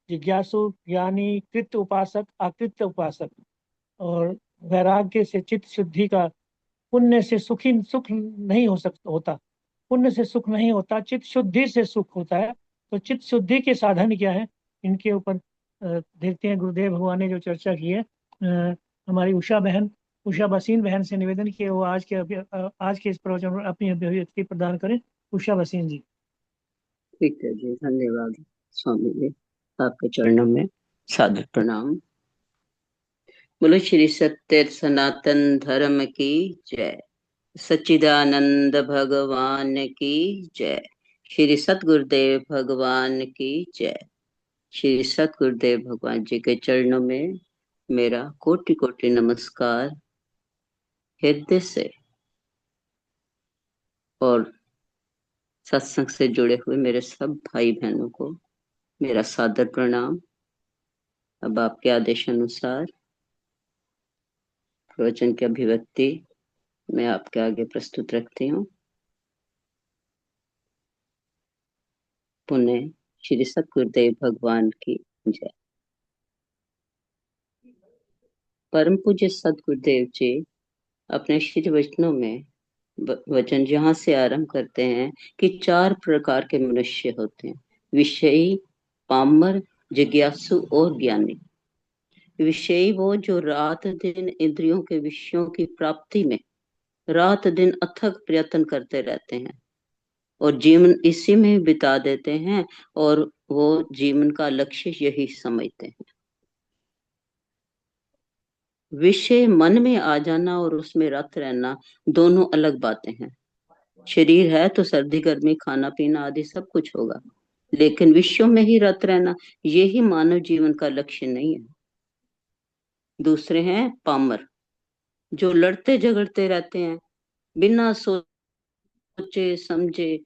जिज्ञासु, ज्ञानी, कृत उपासक, अकृत उपासक, और वैराग्य से चित्त शुद्धि का। पुण्य से सुख नहीं होता, पुण्य से सुख नहीं होता, चित्त शुद्धि से सुख होता है। तो चित्त शुद्धि के साधन क्या है, इनके ऊपर देखते हैं। गुरुदेव भगवान ने जो चर्चा की है, हमारी उषा बसीन बहन से निवेदन किया, वो आज के इस प्रवचन में अपनी अभिव्यक्ति प्रदान करें। उषा बसीन जी। ठीक है जी, धन्यवाद स्वामी जी, आपके चरणों में सादर प्रणाम। बोलो श्री सत्य सनातन धर्म की जय। सच्चिदानंद भगवान की जय। श्री सतगुरुदेव भगवान की जय। श्री सतगुरुदेव भगवान जी के चरणों में मेरा कोटि कोटि नमस्कार हृदय से, और सत्संग से जुड़े हुए मेरे सब भाई बहनों को मेरा सादर प्रणाम। अब आपके आदेश अनुसार प्रवचन की अभिव्यक्ति मैं आपके आगे प्रस्तुत रखती हूँ। पुनः श्री सतगुरुदेव भगवान की जय। परम पूज्य सतगुरुदेव जी अपने श्री वचनों में वचन यहाँ से आरंभ करते हैं कि 4 प्रकार के मनुष्य होते हैं: विषयी, पामर, जिज्ञासु और ज्ञानी। विषयी वो जो रात दिन इंद्रियों के विषयों की प्राप्ति में रात दिन अथक प्रयत्न करते रहते हैं और जीवन इसी में बिता देते हैं, और वो जीवन का लक्ष्य यही समझते हैं। विषय मन में आ जाना और उसमें रत रहना दोनों अलग बातें हैं। शरीर है तो सर्दी गर्मी खाना पीना आदि सब कुछ होगा, लेकिन विषयों में ही रत रहना यही मानव जीवन का लक्ष्य नहीं है। दूसरे हैं पामर, जो लड़ते झगड़ते रहते हैं बिना सोचे समझे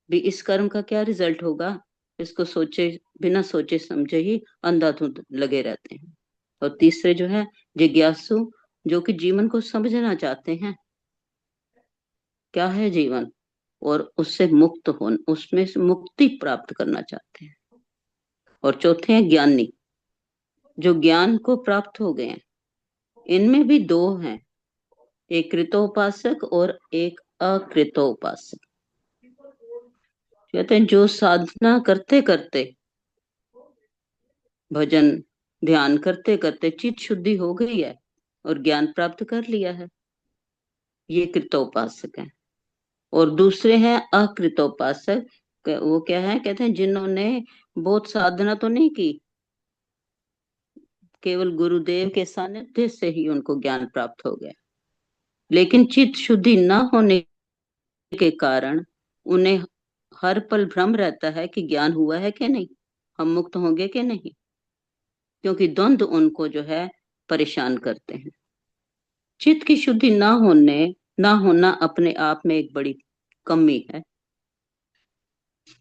भी इस कर्म का क्या रिजल्ट होगा, इसको सोचे बिना सोचे समझे ही अंधाधुंध लगे रहते हैं। और तीसरे जो है जिज्ञासु, जो कि जीवन को समझना चाहते हैं क्या है जीवन, और उससे मुक्त हो, उसमें से मुक्ति प्राप्त करना चाहते हैं। और चौथे हैं ज्ञानी, जो ज्ञान को प्राप्त हो गए हैं। इनमें भी 2 हैं, एक कृतोपासक और एक अकृतोपासक। कहते हैं जो साधना करते करते, भजन ध्यान करते करते चित्त शुद्धि हो गई है और ज्ञान प्राप्त कर लिया है, ये कृतोपासक है। और दूसरे हैं अकृतोपासक। वो क्या है, कहते हैं जिन्होंने बहुत साधना तो नहीं की, केवल गुरुदेव के सानिध्य से ही उनको ज्ञान प्राप्त हो गया, लेकिन चित्त शुद्धि न होने के कारण उन्हें हर पल भ्रम रहता है कि ज्ञान हुआ है कि नहीं, हम मुक्त होंगे कि नहीं, क्योंकि द्वंद्व उनको जो है परेशान करते हैं। चित्त की शुद्धि ना होना अपने आप में एक बड़ी कमी है।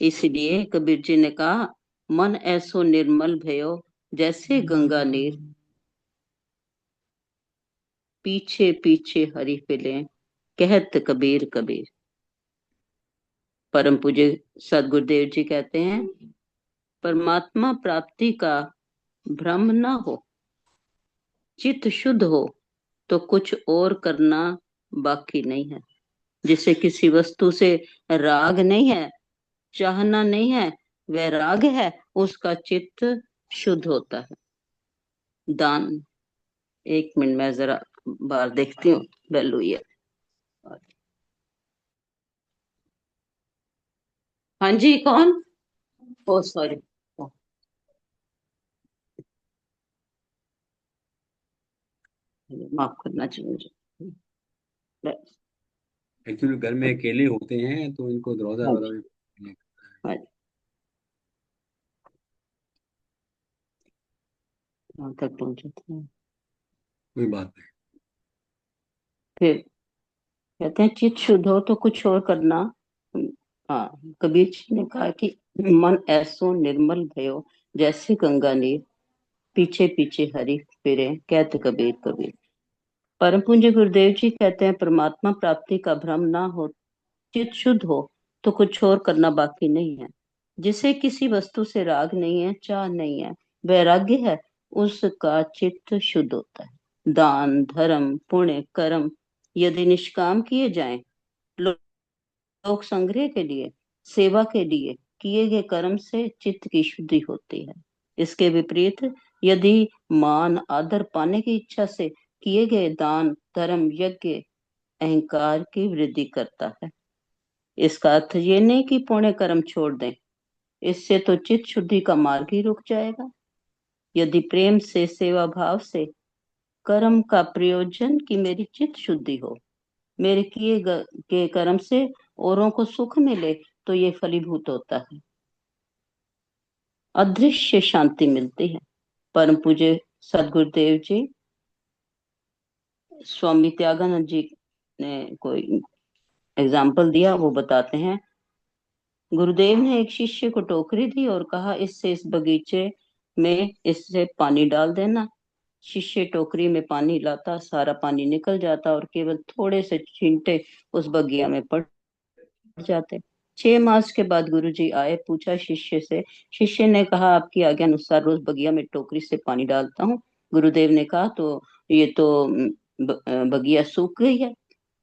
इसलिए कबीर जी ने कहा, मन ऐसो निर्मल भयो जैसे गंगा नीर, पीछे पीछे हरि फिले कहत कबीर कबीर। परम पूज्य सदगुरुदेव जी कहते हैं, परमात्मा प्राप्ति का भ्रम ना हो, चित्त शुद्ध हो तो कुछ और करना बाकी नहीं है। जिसे किसी वस्तु से राग नहीं है, चाहना नहीं है, वैराग है, उसका चित्त शुद्ध होता है। दान, 1 मिनट में जरा बाहर देखती हूँ, बेल हुई है। हाँ जी, कौन? ओ सॉरी, माफ करना चाहिए। एक्चुअली घर में अकेले होते हैं तो इनको दरवाजा हाँ वाला जी, भी हाँ जी, वहां तक पहुंचे थे। कोई बात नहीं। फिर कहते हैं चित्त शुद्ध हो तो कुछ और करना। हाँ, कबीर जी ने कहा कि मन ऐसो निर्मल भयो जैसे गंगा नीर, पीछे पीछे हरि फिरे कहत कबीर कबीर। परम पूज्य गुरुदेव जी कहते हैं, परमात्मा प्राप्ति का भ्रम ना हो, चित्त शुद्ध हो तो कुछ और करना बाकी नहीं है। जिसे किसी वस्तु से राग नहीं है, चाह नहीं है, वैराग्य है, उसका चित्त शुद्ध होता है। दान धर्म पुण्य कर्म यदि निष्काम किए जाएं, लोक संग्रह के लिए, सेवा के लिए किए गए कर्म से चित्त की शुद्धि होती है। इसके विपरीत यदि मान आदर पाने की इच्छा से किए गए दान धर्म यज्ञ अहंकार की वृद्धि करता है। इसका अर्थ ये नहीं कि पुण्य कर्म छोड़ दें, इससे तो चित्त शुद्धि का मार्ग ही रुक जाएगा। यदि प्रेम से सेवा भाव से कर्म का प्रयोजन कि मेरी चित्त शुद्धि हो, मेरे किए के कर्म से औरों को सुख मिले तो ये फलीभूत होता है, अदृश्य शांति मिलती है। परम पूज्य सदगुरुदेव जी, स्वामी त्यागानंद जी ने कोई एग्जाम्पल दिया, वो बताते हैं। गुरुदेव ने एक शिष्य को टोकरी दी और कहा, इससे इस बगीचे में इससे पानी डाल देना। शिष्य टोकरी में पानी लाता, सारा पानी निकल जाता और केवल थोड़े से छींटे उस बगिया में पड़ जाते। 6 मास के बाद गुरुजी आए, पूछा शिष्य से। शिष्य ने कहा, आपकी आज्ञा अनुसार रोज बगिया में टोकरी से पानी डालता हूँ। गुरुदेव ने कहा, तो ये तो बगिया सूख गई है।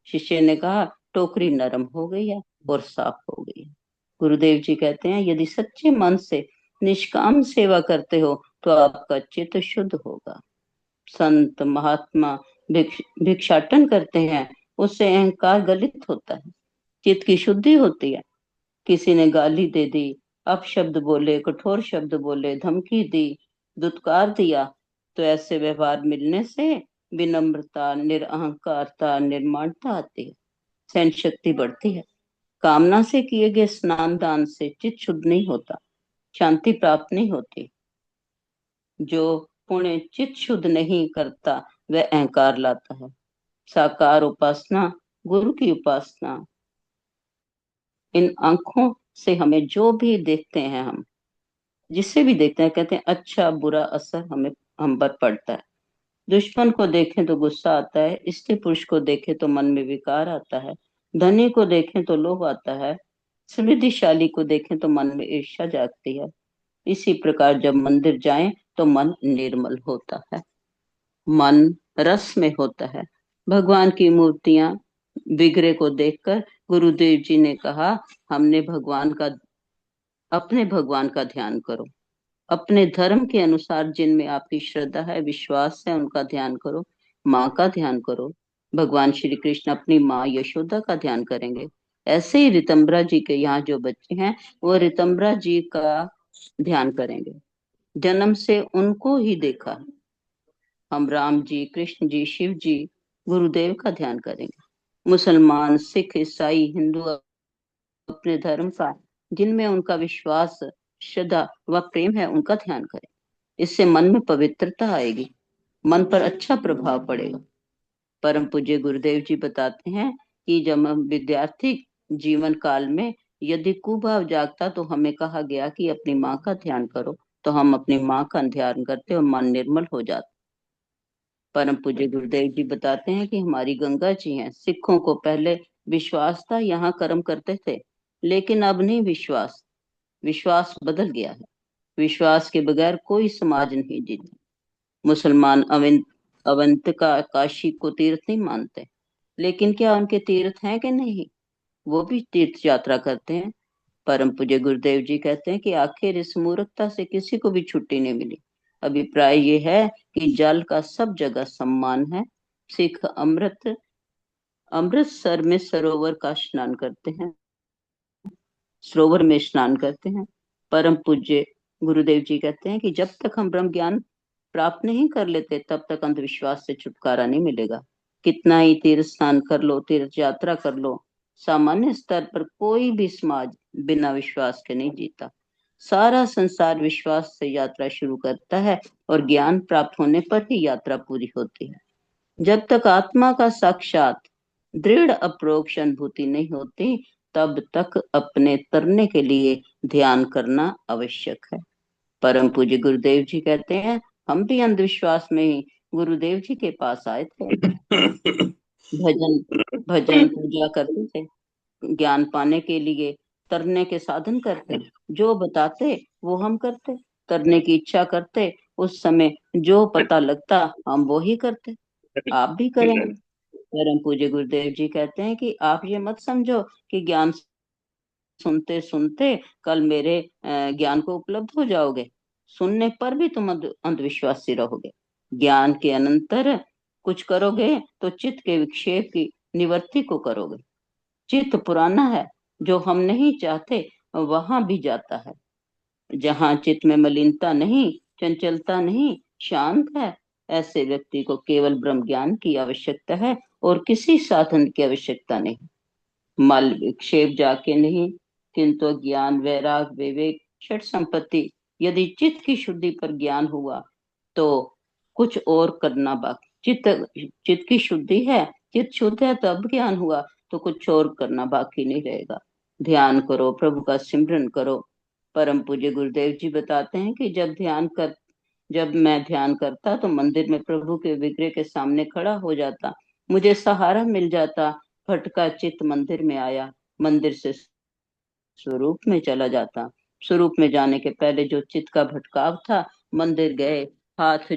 शिष्य ने कहा, टोकरी नरम हो गई है और साफ हो गई है। गुरुदेव जी कहते हैं, यदि सच्चे मन से निष्काम सेवा करते हो तो आपका चित्त शुद्ध होगा। संत महात्मा भिक्षाटन करते हैं, उससे अहंकार गलित होता है, चित्त की शुद्धि होती है। किसी ने गाली दे दी, अपशब्द बोले, कठोर शब्द बोले, धमकी दी, दुत्कार दिया, तो ऐसे व्यवहार मिलने से विनम्रता, निरअहकारता, निर्माणता आती है, सहन शक्ति बढ़ती है। कामना से किए गए स्नान दान से चित्त शुद्ध नहीं होता, शांति प्राप्त नहीं होती। जो पुण्य चित्त शुद्ध नहीं करता वह अहंकार लाता है। साकार उपासना, गुरु की उपासना, इन आंखों से हमें जो भी देखते हैं, हम जिससे भी देखते हैं, कहते हैं अच्छा बुरा असर हमें हम पर पड़ता है। दुश्मन को देखें तो गुस्सा आता है, स्त्री पुरुष को देखें तो मन में विकार आता है, धनी को देखें तो लोभ आता है, समृद्धिशाली को देखें तो मन में ईर्ष्या जागती है। इसी प्रकार जब मंदिर जाएं तो मन निर्मल होता है, मन रस में होता है। भगवान की मूर्तियां बिगड़े को देखकर गुरुदेव जी ने कहा, हमने अपने भगवान का ध्यान करो, अपने धर्म के अनुसार जिनमें आपकी श्रद्धा है, विश्वास है, उनका ध्यान करो। माँ का ध्यान करो। भगवान श्री कृष्ण अपनी माँ यशोदा का ध्यान करेंगे। ऐसे ही ऋतंबरा जी के यहाँ जो बच्चे हैं वो ऋतंबरा जी का ध्यान करेंगे, जन्म से उनको ही देखा है। हम राम जी, कृष्ण जी, शिव जी, गुरुदेव का ध्यान करेंगे। मुसलमान, सिख, ईसाई, हिंदू अपने धर्म का, जिनमें उनका विश्वास, श्रद्धा व प्रेम है, उनका ध्यान करें। इससे मन में पवित्रता आएगी, मन पर अच्छा प्रभाव पड़ेगा। परम पूज्य गुरुदेव जी बताते हैं कि जब हम विद्यार्थी जीवन काल में यदि कुभाव जागता तो हमें कहा गया कि अपनी माँ का ध्यान करो, तो हम अपनी माँ का ध्यान करते और मन निर्मल हो जाता। परम पूज्य गुरुदेव जी बताते हैं कि हमारी गंगा जी हैं। सिखों को पहले विश्वास था, यहाँ कर्म करते थे, लेकिन अब नहीं। विश्वास बदल गया है। विश्वास के बगैर कोई समाज नहीं जीता। मुसलमान अवंतिका, काशी को तीर्थ नहीं मानते, लेकिन क्या उनके तीर्थ हैं कि नहीं? वो भी तीर्थ यात्रा करते हैं। परम पूज्य गुरुदेव जी कहते हैं कि आखिर इस मूर्खता से किसी को भी छुट्टी नहीं मिली। अभिप्राय ये है कि जल का सब जगह सम्मान है। सिख अमृतसर में सरोवर में स्नान करते हैं। परम पूज्य गुरुदेव जी कहते हैं कि जब तक हम ब्रह्म ज्ञान प्राप्त नहीं कर लेते तब तक अंधविश्वास से छुटकारा नहीं मिलेगा। कितना ही तीर्थ स्नान कर लो, तीर्थ यात्रा कर लो, सामान्य स्तर पर कोई भी समाज बिना विश्वास के नहीं जीता। सारा संसार विश्वास से यात्रा शुरू करता है और ज्ञान प्राप्त होने पर ही यात्रा पूरी होती है। जब तक आत्मा का साक्षात दृढ़ अप्रोक्ष अनुभूति नहीं होती तब तक अपने तरने के लिए ध्यान करना आवश्यक है। परम पूज्य गुरुदेव जी कहते हैं, हम भी अंधविश्वास में ही गुरुदेव जी के पास आए थे। भजन भजन पूजा करते थे, ज्ञान पाने के लिए तरने के साधन करते, जो बताते वो हम करते, तरने की इच्छा करते, उस समय जो पता लगता हम वो ही करते। आप भी करेंगे। परम पूज्य गुरुदेव जी कहते हैं कि आप ये मत समझो कि ज्ञान सुनते सुनते कल मेरे ज्ञान को उपलब्ध हो जाओगे। सुनने पर भी तुम अंधविश्वासी रहोगे। ज्ञान के अनंतर कुछ करोगे तो चित्त के विक्षेप की निवृत्ति को करोगे। चित्त पुराना है, जो हम नहीं चाहते वहां भी जाता है। जहां चित्त में मलिनता नहीं, चंचलता नहीं, शांत है, ऐसे व्यक्ति को केवल ब्रह्म ज्ञान की आवश्यकता है और किसी साधन की आवश्यकता नहीं। मल विक्षेप जाके नहीं, किंतु ज्ञान वैराग विवेक षट संपत्ति, यदि चित्त की शुद्धि पर ज्ञान हुआ तो कुछ और करना बाकी। चित्त की शुद्धि है, चित्त शुद्ध है, तब ज्ञान हुआ तो कुछ और करना बाकी नहीं रहेगा। ध्यान करो, प्रभु का सिमरन करो। परम पूज्य गुरुदेव जी बताते हैं कि जब मैं ध्यान करता तो मंदिर में प्रभु के विग्रह के सामने खड़ा हो जाता, मुझे सहारा मिल जाता। भटका चित्त मंदिर में आया, मंदिर से स्वरूप में चला जाता। स्वरूप में जाने के पहले जो चित्त का भटकाव था, मंदिर गए, हाथ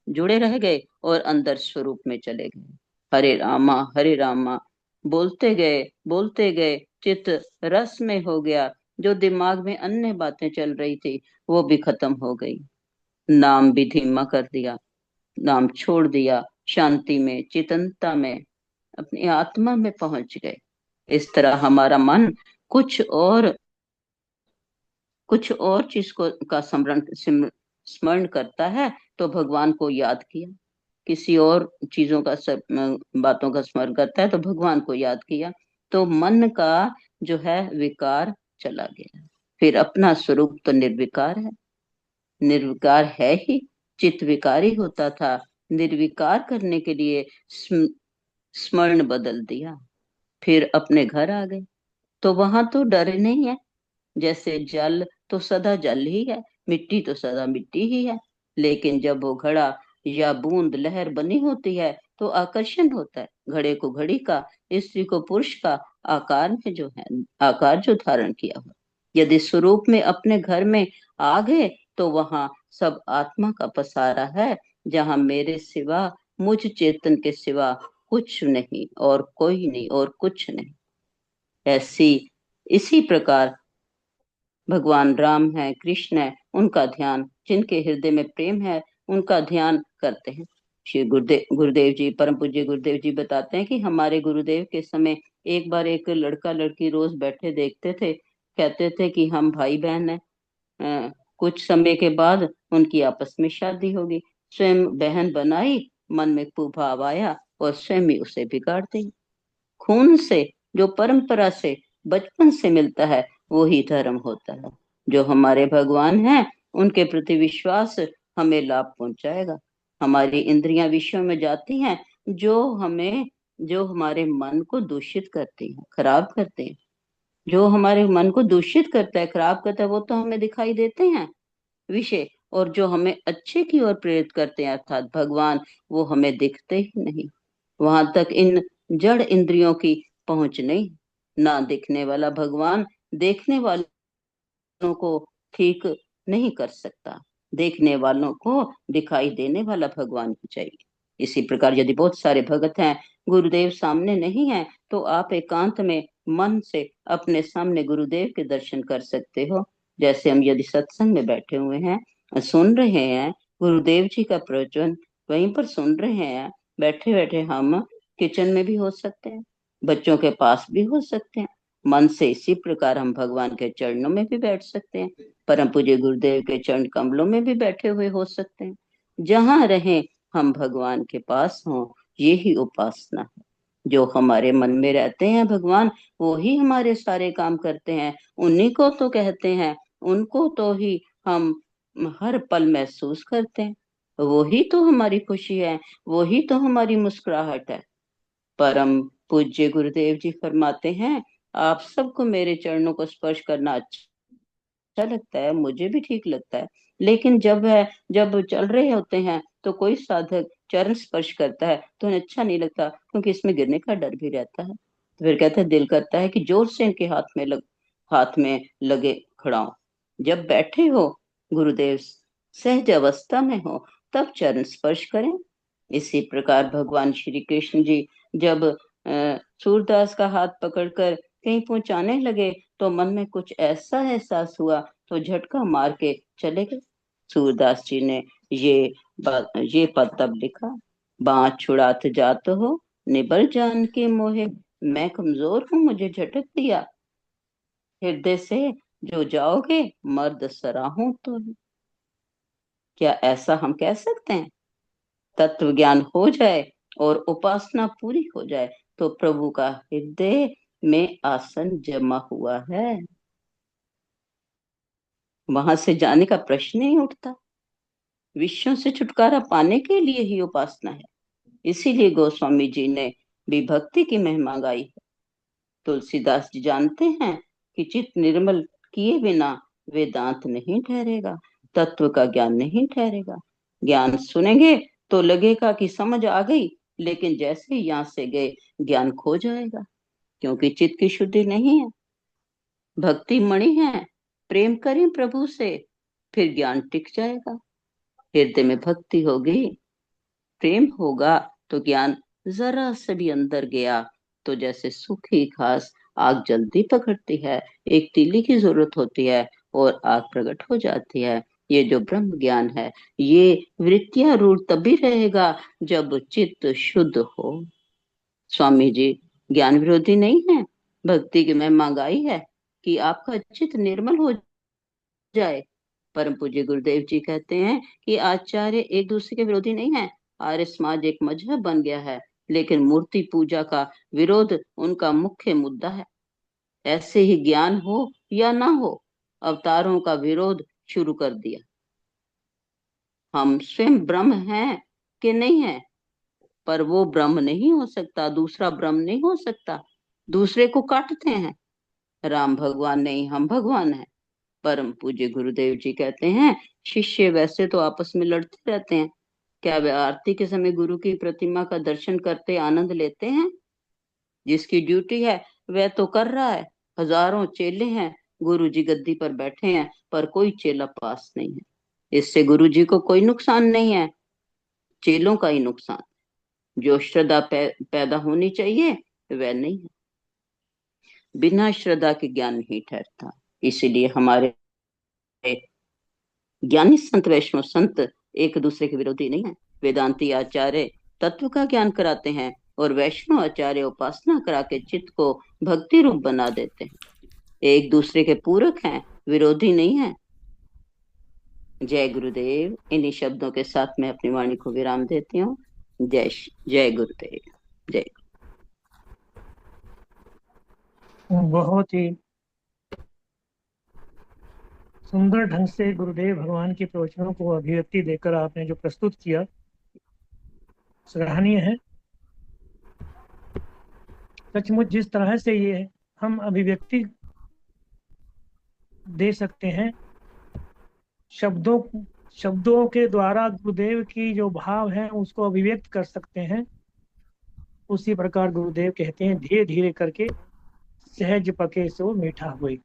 जुड़े रह गए और अंदर स्वरूप में चले गए। हरे रामा बोलते गए चित्त रस में हो गया। जो दिमाग में अन्य बातें चल रही थी वो भी खत्म हो गई। नाम भी धीमा कर दिया, नाम छोड़ दिया, शांति में, चेतनता में, अपनी आत्मा में पहुंच गए। इस तरह हमारा मन कुछ और चीज को का स्मरण करता है तो भगवान को याद किया, किसी और चीजों का बातों का स्मरण करता है तो भगवान को याद किया, तो मन का जो है विकार चला गया। फिर अपना स्वरूप तो निर्विकार है, निर्विकार है ही, चित्त विकारी होता था। निर्विकार करने के लिए स्मरण बदल दिया, फिर अपने घर आ गए तो वहां तो डर नहीं है। जैसे जल तो सदा जल ही है, मिट्टी तो सदा मिट्टी ही है, लेकिन जब वो घड़ा या बूंद लहर बनी होती है तो आकर्षण होता है, घड़े को घड़ी का, स्त्री को पुरुष का आकार में जो है, आकार जो धारण किया हुआ। यदि स्वरूप में अपने घर में आ गए तो वहां सब आत्मा का पसारा है, जहां मेरे सिवा, मुझ चेतन के सिवा कुछ नहीं और कोई नहीं और कुछ नहीं। ऐसी इसी प्रकार भगवान राम है, कृष्ण है, उनका ध्यान, जिनके हृदय में प्रेम है उनका ध्यान करते हैं। श्री गुरुदेव जी, परम पूज्य गुरुदेव जी बताते हैं कि हमारे गुरुदेव के समय एक बार एक लड़का लड़की रोज बैठे देखते थे, कहते थे कि हम भाई बहन हैं। कुछ समय के बाद उनकी आपस में शादी होगी, स्वयं बहन बनाई, मन में कुभाव आया और स्वयं ही उसे बिगाड़ दी। खून से, जो परंपरा से, बचपन से मिलता है वो ही धर्म होता है। जो हमारे भगवान हैं उनके प्रति विश्वास हमें लाभ पहुंचाएगा। हमारी इंद्रियां विषयों में जाती हैं जो हमारे मन को दूषित करती हैं, खराब करते हैं। जो हमारे मन को दूषित करता है, खराब करता है, वो तो हमें दिखाई देते हैं विषय, और जो हमें अच्छे की ओर प्रेरित करते हैं अर्थात भगवान, वो हमें दिखते ही नहीं। वहां तक इन जड़ इंद्रियों की पहुंच नहीं। ना दिखने वाला भगवान देखने वालों को ठीक नहीं कर सकता, देखने वालों को दिखाई देने वाला भगवान ही चाहिए। इसी प्रकार यदि बहुत सारे भगत हैं, गुरुदेव सामने नहीं है, तो आप एकांत में मन से अपने सामने गुरुदेव के दर्शन कर सकते हो। जैसे हम यदि सत्संग में बैठे हुए हैं, सुन रहे हैं गुरुदेव जी का प्रवचन, वहीं पर सुन रहे हैं, बैठे बैठे हम किचन में भी हो सकते हैं, बच्चों के पास भी हो सकते हैं। मन से इसी प्रकार हम भगवान के चरणों में भी बैठ सकते हैं, परम पूज्य गुरुदेव के चरण कमलों में भी बैठे हुए हो सकते हैं। जहां रहें हम भगवान के पास हों, ये ही उपासना है। जो हमारे मन में रहते हैं भगवान, वो ही हमारे सारे काम करते हैं, उन्हीं को तो कहते हैं, उनको तो ही हम हर पल महसूस करते हैं। वो ही तो हमारी खुशी है, वो ही तो हमारी मुस्कुराहट है। परम पूज्य गुरुदेव जी फरमाते हैं, आप सबको मेरे चरणों को स्पर्श करना अच्छा लगता है, मुझे भी ठीक लगता है, लेकिन जब चल रहे होते हैं तो कोई साधक चरण स्पर्श करता है तो उन्हें अच्छा नहीं लगता, क्योंकि इसमें गिरने का डर भी रहता है। तो फिर कहते हैं, दिल करता है कि जोर से इनके हाथ में लगे खड़ा हो। जब बैठे हो, गुरुदेव सहज अवस्था में हो, तब चरण स्पर्श करें। इसी प्रकार भगवान श्री कृष्ण जी जब सूरदास का हाथ पकड़कर कहीं पहुंचाने लगे तो मन में कुछ ऐसा एहसास हुआ तो झटका मार के चले गए। सूरदास जी ने ये पद तब लिखा, बाँह छुड़ात जात हो निबर जान के मोहे, मैं कमजोर हूं मुझे झटक दिया, हृदय से जो जाओगे मर्द सराहूं तो। क्या ऐसा हम कह सकते हैं? तत्व ज्ञान हो जाए और उपासना पूरी हो जाए तो प्रभु का हृदय में आसन जमा हुआ है, वहां से जाने का प्रश्न नहीं उठता। विषयों से छुटकारा पाने के लिए ही उपासना है। इसीलिए गोस्वामी जी ने भी भक्ति की महिमा गाई है। तुलसीदास जी जानते हैं कि चित्त निर्मल किए बिना वेदांत नहीं ठहरेगा, तत्व का ज्ञान नहीं ठहरेगा। ज्ञान सुनेंगे तो लगेगा कि समझ आ गई, लेकिन जैसे ही यहाँ से गए ज्ञान खो जाएगा, क्योंकि चित्त की शुद्धि नहीं है। भक्ति मणि है, प्रेम करें प्रभु से, फिर ज्ञान टिक जाएगा। हृदय में भक्ति होगी, प्रेम होगा तो ज्ञान जरा से भी अंदर गया तो जैसे सूखी घास आग जल्दी पकड़ती है, एक तीली की जरूरत होती है और आग प्रकट हो जाती है। ये जो ब्रह्म ज्ञान है, ये वृत्तियां रूढ़ तभी रहेगा जब चित्त शुद्ध हो। स्वामी जी ज्ञान विरोधी नहीं है। भक्ति की महिमा गाई है कि आपका चित्त निर्मल हो जाए। परम पूज्य गुरुदेव जी कहते हैं कि आचार्य एक दूसरे के विरोधी नहीं है। आर्य समाज एक मजहब बन गया है, लेकिन मूर्ति पूजा का विरोध उनका मुख्य मुद्दा है। ऐसे ही ज्ञान हो या ना हो, अवतारों का विरोध शुरू कर दिया। हम स्वयं ब्रह्म हैं कि नहीं है, पर वो ब्रह्म नहीं हो सकता, दूसरा ब्रह्म नहीं हो सकता। दूसरे को काटते हैं। राम भगवान नहीं, हम भगवान हैं। परम पूज्य गुरुदेव जी कहते हैं, शिष्य वैसे तो आपस में लड़ते रहते हैं, क्या वे आरती के समय गुरु की प्रतिमा का दर्शन करते आनंद लेते हैं? जिसकी ड्यूटी है वह तो कर रहा है। हजारों चेले हैं, गुरु जी गद्दी पर बैठे हैं, पर कोई चेला पास नहीं है। इससे गुरु जी को कोई नुकसान नहीं है, चेलों का ही नुकसान। जो श्रद्धा पैदा होनी चाहिए वह नहीं है। बिना श्रद्धा के ज्ञान नहीं ठहरता। इसीलिए हमारे ज्ञानी संत, वैष्णव संत एक दूसरे के विरोधी नहीं है। वेदांती आचार्य तत्व का ज्ञान कराते हैं और वैष्णव आचार्य उपासना करा के चित्त को भक्ति रूप बना देते हैं। एक दूसरे के पूरक हैं, विरोधी नहीं है। जय गुरुदेव। इन्हीं शब्दों के साथ मैं अपनी वाणी को विराम देती हूँ। जय गुरुदेव। जय। बहुत ही सुंदर ढंग से गुरुदेव भगवान के प्रवचनों को अभिव्यक्ति देकर आपने जो प्रस्तुत किया, सराहनीय है। सचमुच जिस तरह से ये हम अभिव्यक्ति दे सकते हैं, शब्दों के द्वारा गुरुदेव की जो भाव है उसको अभिव्यक्त कर सकते हैं, उसी प्रकार गुरुदेव कहते हैं, धीरे धीरे करके सहज पके सो मीठा हुई।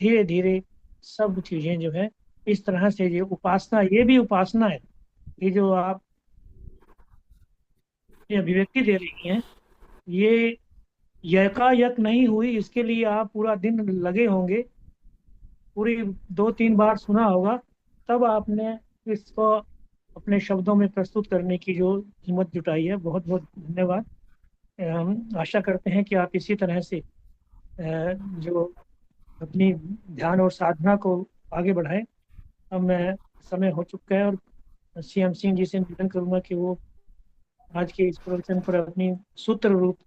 धीरे धीरे सब चीजें जो है इस तरह से, ये उपासना, ये भी उपासना है। ये जो आप ये अभिव्यक्ति दे रही हैं, ये यकायक नहीं हुई। इसके लिए आप पूरा दिन लगे होंगे, पूरी 2-3 बार सुना होगा, तब आपने इसको अपने शब्दों में प्रस्तुत करने की जो हिम्मत जुटाई है। बहुत बहुत धन्यवाद। हम आशा करते हैं कि आप इसी तरह से जो अपनी ध्यान और साधना को आगे बढ़ाएं। अब मैं समय हो चुका है और CM सिंह जी से निवेदन करूंगा कि वो आज के इस प्रवचन पर अपनी सूत्र रूप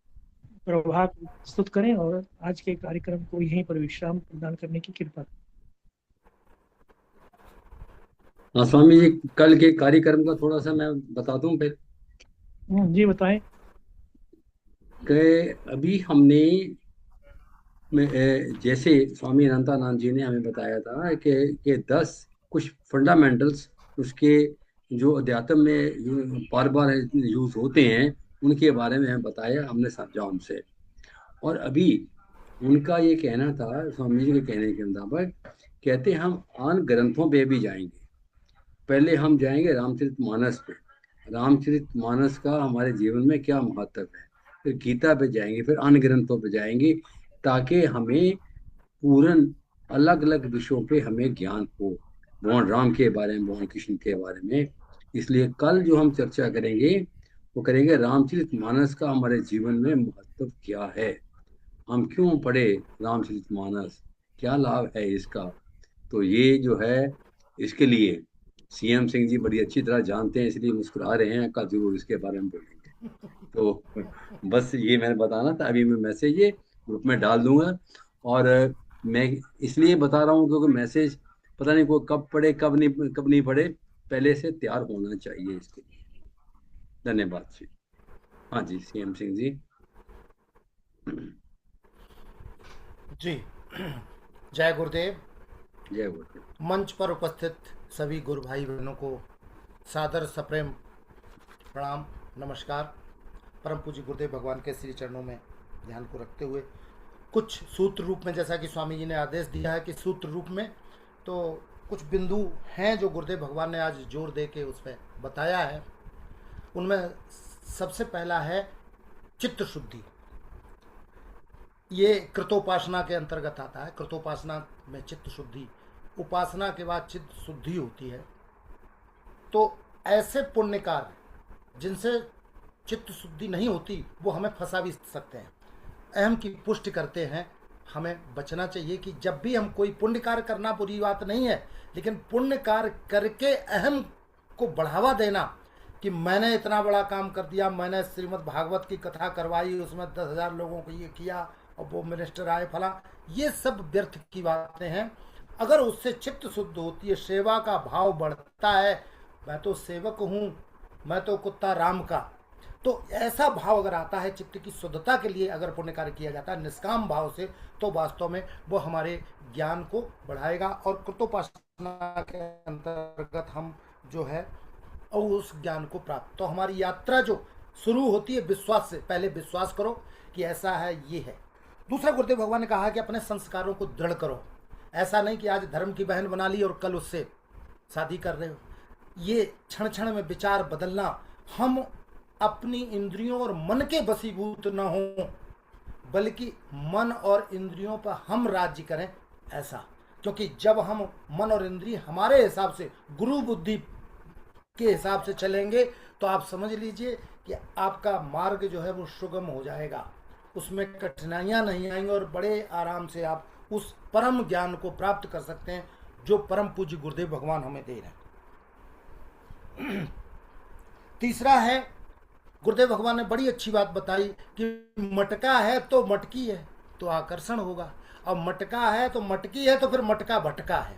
प्रभाव प्रस्तुत करें और आज के कार्यक्रम को यहीं पर विश्राम प्रदान करने की कृपा। हाँ स्वामी जी, कल के कार्यक्रम का थोड़ा सा मैं बता दूं फिर। जी बताएं। कि अभी हमने जैसे स्वामी अनंतानंद जी ने हमें बताया था कि 10 कुछ फंडामेंटल्स उसके जो अध्यात्म में बार बार यूज होते हैं, उनके बारे में हमें बताया, हमने समझा उनसे। और अभी उनका ये कहना था, स्वामी जी के कहने के मुताबिक, कहते हम आन ग्रंथों पे भी जाएंगे। पहले हम जाएंगे रामचरितमानस पे, रामचरितमानस का हमारे जीवन में क्या महत्व है। फिर गीता पे जाएंगे, फिर अन्य ग्रंथों पे जाएंगे, ताकि हमें पूर्ण अलग अलग विषयों पे हमें ज्ञान हो, भगवान राम के बारे में, भगवान कृष्ण के बारे में। इसलिए कल जो हम चर्चा करेंगे वो करेंगे रामचरितमानस का हमारे जीवन में महत्व क्या है, हम क्यों पढ़े रामचरितमानस, क्या लाभ है इसका। तो ये जो है, इसके लिए CM सिंह जी बड़ी अच्छी तरह जानते हैं, इसलिए मुस्कुरा रहे हैं। कल जरूर इसके बारे में बोलेंगे। तो बस ये मैंने बताना था। अभी मैं मैसेज ये ग्रुप में डाल दूंगा। और मैं इसलिए बता रहा हूँ क्योंकि मैसेज पता नहीं कोई कब नहीं पढ़े, पहले से तैयार होना चाहिए इसके लिए। धन्यवाद जी। हाँ जी, सीएम सिंह जी। जी। जय गुरुदेव। जय गुरुदेव। मंच पर उपस्थित सभी गुरु भाई बहनों को सादर सप्रेम प्रणाम, नमस्कार। परम पूज्य गुरुदेव भगवान के श्री चरणों में ध्यान को रखते हुए कुछ सूत्र रूप में, जैसा कि स्वामी जी ने आदेश दिया है कि सूत्र रूप में, तो कुछ बिंदु हैं जो गुरुदेव भगवान ने आज जोर दे के उस पर बताया है। उनमें सबसे पहला है चित्त शुद्धि। ये कृतोपासना के अंतर्गत आता है। कृतोपासना में चित्त शुद्धि, उपासना के बाद चित्त शुद्धि होती है। तो ऐसे पुण्य कार्य जिनसे चित्त शुद्धि नहीं होती वो हमें फंसा भी सकते हैं, अहम की पुष्टि करते हैं। हमें बचना चाहिए कि जब भी हम कोई पुण्य कार्य करना बुरी बात नहीं है, लेकिन पुण्य कार्य करके अहम को बढ़ावा देना कि मैंने इतना बड़ा काम कर दिया, मैंने श्रीमद् भागवत की कथा करवाई, उसमें 10,000 लोगों को ये किया और वो मिनिस्टर आए फला, ये सब व्यर्थ की बातें हैं। अगर उससे चित्त शुद्ध होती है, सेवा का भाव बढ़ता है, मैं तो सेवक हूँ, मैं तो कुत्ता राम का, तो ऐसा भाव अगर आता है चित्त की शुद्धता के लिए, अगर पुण्य कार्य किया जाता है निष्काम भाव से, तो वास्तव में वो हमारे ज्ञान को बढ़ाएगा। और कृतोपासना के अंतर्गत हम जो है और उस ज्ञान को प्राप्त, तो हमारी यात्रा जो शुरू होती है विश्वास से, पहले विश्वास करो कि ऐसा है, ये है। दूसरा, गुरुदेव भगवान ने कहा कि अपने संस्कारों को दृढ़ करो। ऐसा नहीं कि आज धर्म की बहन बना ली और कल उससे शादी कर रहे हो। ये क्षण क्षण में विचार बदलना, हम अपनी इंद्रियों और मन के वशीभूत न हो, बल्कि मन और इंद्रियों पर हम राज्य करें, ऐसा। क्योंकि जब हम मन और इंद्रिय हमारे हिसाब से, गुरु बुद्धि के हिसाब से चलेंगे, तो आप समझ लीजिए कि आपका मार्ग जो है वो सुगम हो जाएगा, उसमें कठिनाइयां नहीं आएंगी और बड़े आराम से आप उस परम ज्ञान को प्राप्त कर सकते हैं जो परम पूज्य गुरुदेव भगवान हमें दे रहे हैं। तीसरा है, गुरुदेव भगवान ने बड़ी अच्छी बात बताई कि मटका है तो मटकी है तो आकर्षण होगा, और मटका है तो मटकी है तो फिर मटका भटका है।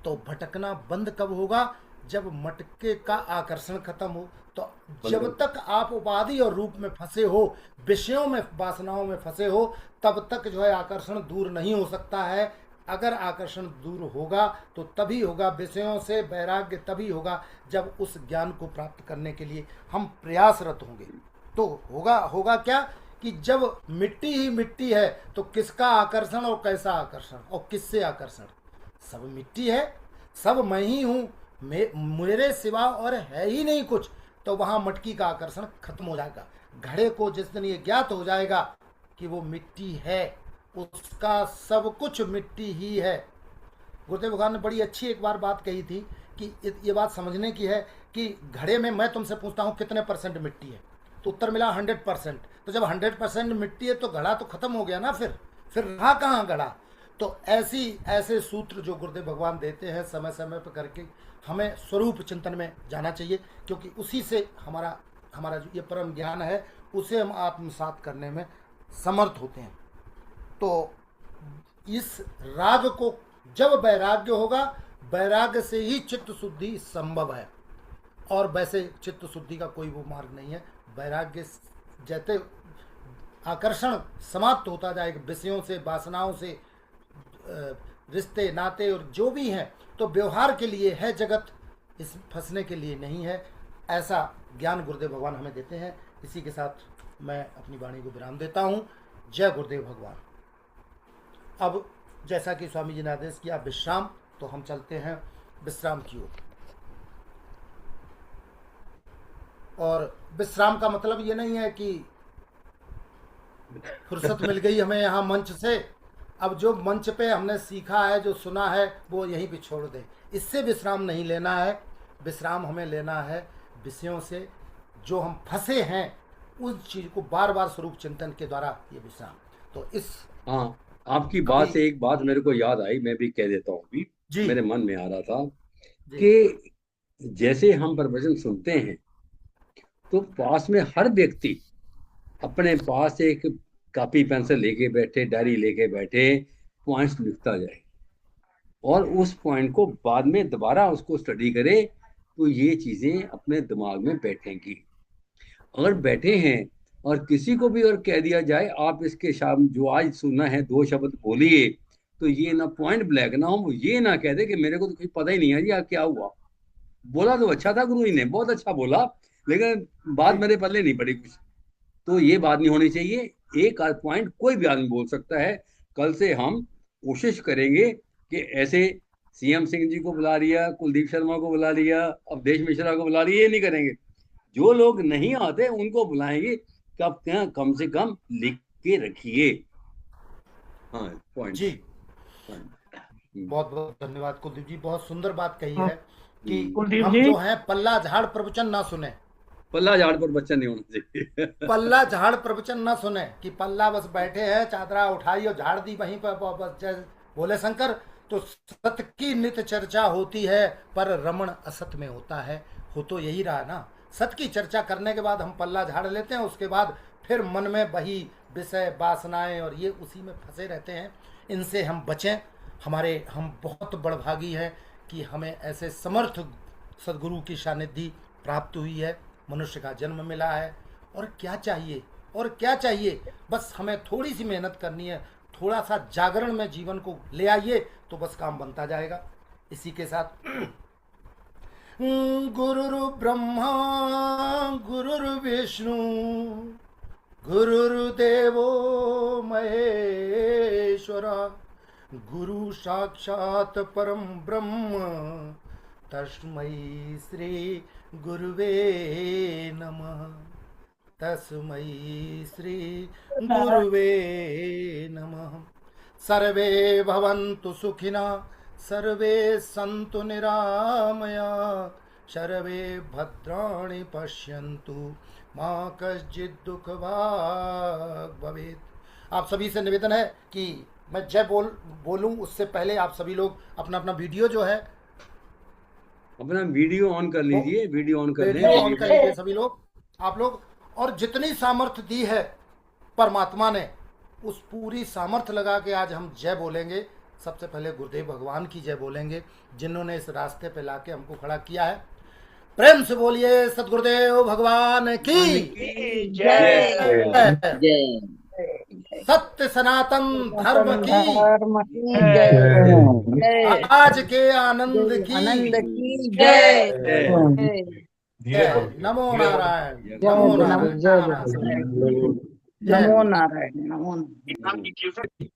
तो भटकना बंद कब होगा? जब मटके का आकर्षण खत्म हो। तो जब तक आप उपाधि और रूप में फंसे हो, विषयों में, वासनाओं में फंसे हो, तब तक जो है आकर्षण दूर नहीं हो सकता है। अगर आकर्षण दूर होगा तो तभी होगा, विषयों से वैराग्य तभी होगा जब उस ज्ञान को प्राप्त करने के लिए हम प्रयासरत होंगे। तो होगा क्या कि जब मिट्टी ही मिट्टी है तो किसका आकर्षण और कैसा आकर्षण और किससे आकर्षण? सब मिट्टी है, सब मैं ही हूँ, मेरे सिवा और है ही नहीं कुछ। तो वहाँ मटकी का आकर्षण खत्म हो जाएगा। घड़े को जिस दिन ये ज्ञात हो जाएगा कि वो मिट्टी है, उसका सब कुछ मिट्टी ही है। गुरुदेव भगवान ने बड़ी अच्छी एक बार बात कही थी कि ये बात समझने की है कि घड़े में मैं तुमसे पूछता हूँ कितने % मिट्टी है, तो उत्तर मिला 100%। तो जब 100% मिट्टी है तो घड़ा तो खत्म हो गया ना, फिर रहा कहाँ घड़ा? तो ऐसे सूत्र जो गुरुदेव भगवान देते हैं समय समय पर करके हमें स्वरूप चिंतन में जाना चाहिए, क्योंकि उसी से हमारा जो ये परम ज्ञान है उसे हम आत्मसात करने में समर्थ होते हैं। तो इस राग को, जब वैराग्य होगा, वैराग्य से ही चित्त शुद्धि संभव है, और वैसे चित्त शुद्धि का कोई वो मार्ग नहीं है। वैराग्य जैसे आकर्षण समाप्त होता जाएगा विषयों से, वासनाओं से, रिश्ते नाते और जो भी हैं, तो व्यवहार के लिए है जगत, इस फंसने के लिए नहीं है। ऐसा ज्ञान गुरुदेव भगवान हमें देते हैं। इसी के साथ मैं अपनी वाणी को विराम देता हूँ। जय गुरुदेव भगवान। अब जैसा कि स्वामी जी ने आदेश किया विश्राम, तो हम चलते हैं विश्राम की ओर। और विश्राम का मतलब ये नहीं है कि फुर्सत मिल गई हमें यहाँ मंच से, अब जो मंच पे हमने सीखा है, जो सुना है, वो यहीं पे छोड़ दें। इससे विश्राम नहीं लेना है। विश्राम हमें लेना है विषयों से, जो हम फंसे हैं उस चीज को बार बार स्वरूप चिंतन के द्वारा, ये विश्राम। तो इस हाँ, आपकी बात से एक बात मेरे को याद आई, मैं भी कह देता हूँ। अभी जी मेरे मन में आ रहा था जी कि जैसे हम प्रवचन सुनते हैं तो पास में हर व्यक्ति अपने पास एक कॉपी पेंसिल लेके बैठे, डायरी लेके बैठे, पॉइंट्स लिखता जाए और उस पॉइंट को बाद में दोबारा उसको स्टडी करे, तो ये चीजें अपने दिमाग में बैठेंगी। अगर बैठे हैं और किसी को भी और कह दिया जाए आप इसके शाम जो आज सुनना है 2 शब्द बोलिए, तो ये ना पॉइंट ब्लैक ना हो, ये ना कह दे कि मेरे को तो कुछ पता ही नहीं है जी क्या हुआ। बोला तो अच्छा था गुरु जी ने, बहुत अच्छा बोला, लेकिन बात मेरे पल्ले नहीं पड़ी कुछ। तो ये बात नहीं होनी चाहिए। एक आध पॉइंट कोई भी आदमी बोल सकता है। कल से हम कोशिश करेंगे कि ऐसे सीएम सिंह जी को बुला लिया, कुलदीप शर्मा को बुला लिया, अवधेश मिश्रा को बुला लिया, ये नहीं करेंगे। जो लोग नहीं आते उनको बुलाएंगे, कब कम से कम लिख के रखिए। हाँ पॉइंट जी, बहुत बहुत धन्यवाद कुलदीप जी, बहुत सुंदर बात कही है कि कुलदीप हम जी। जो है पल्ला झाड़ प्रवचन ना सुने, पल्ला झाड़ पर बच्चा नहीं होना चाहिए। पल्ला झाड़ प्रवचन ना सुने कि पल्ला बस बैठे हैं, चादरा उठाई और झाड़ दी वहीं पर बस बोले शंकर। तो सत्य की नित्य चर्चा होती है पर रमण असत में होता है। हो तो यही रहा ना, सत्य की चर्चा करने के बाद हम पल्ला झाड़ लेते हैं, उसके बाद फिर मन में वही विषय वासनाएं और ये उसी में फंसे रहते हैं। इनसे हम बचें। हम बहुत बड़भागी हैं कि हमें ऐसे समर्थ सदगुरु की सानिध्य प्राप्त हुई है, मनुष्य का जन्म मिला है। और क्या चाहिए, और क्या चाहिए, बस हमें थोड़ी सी मेहनत करनी है, थोड़ा सा जागरण में जीवन को ले आइए तो बस काम बनता जाएगा। इसी के साथ गुरुर् ब्रह्मा गुरुर्विष्णु गुरुर्देवो महेश्वर गुरु साक्षात परम ब्रह्म तस्मै श्री गुरुवे नमः। तस्मै श्री गुरुवे नमः। सर्वे भवन्तु सुखिनः, सर्वे सन्तु निरामया, सर्वे भद्राणि पश्यन्तु मा कश्चित् दुःखभाग् भवेत्। आप सभी से निवेदन है कि मैं जय बोलूं उससे पहले आप सभी लोग अपना अपना वीडियो जो है अपना वीडियो ऑन कर लीजिए, वीडियो ऑन कर वीडियो ऑन कर लीजिए लें। सभी लोग, आप लोग। और जितनी सामर्थ्य दी है परमात्मा ने, उस पूरी सामर्थ्य लगा के आज हम जय बोलेंगे। सबसे पहले गुरुदेव भगवान की जय बोलेंगे, जिन्होंने इस रास्ते पे लाके हमको खड़ा किया है। प्रेम से बोलिए सतगुरुदेव भगवान की जय। सत्य सनातन धर्म की, धर्म की जय। आज के आनंद आनंद की की जय। जय। नमो नारायण, जय नमो जय नारायण, जय जय। नमो नारायण, नमो नारायण।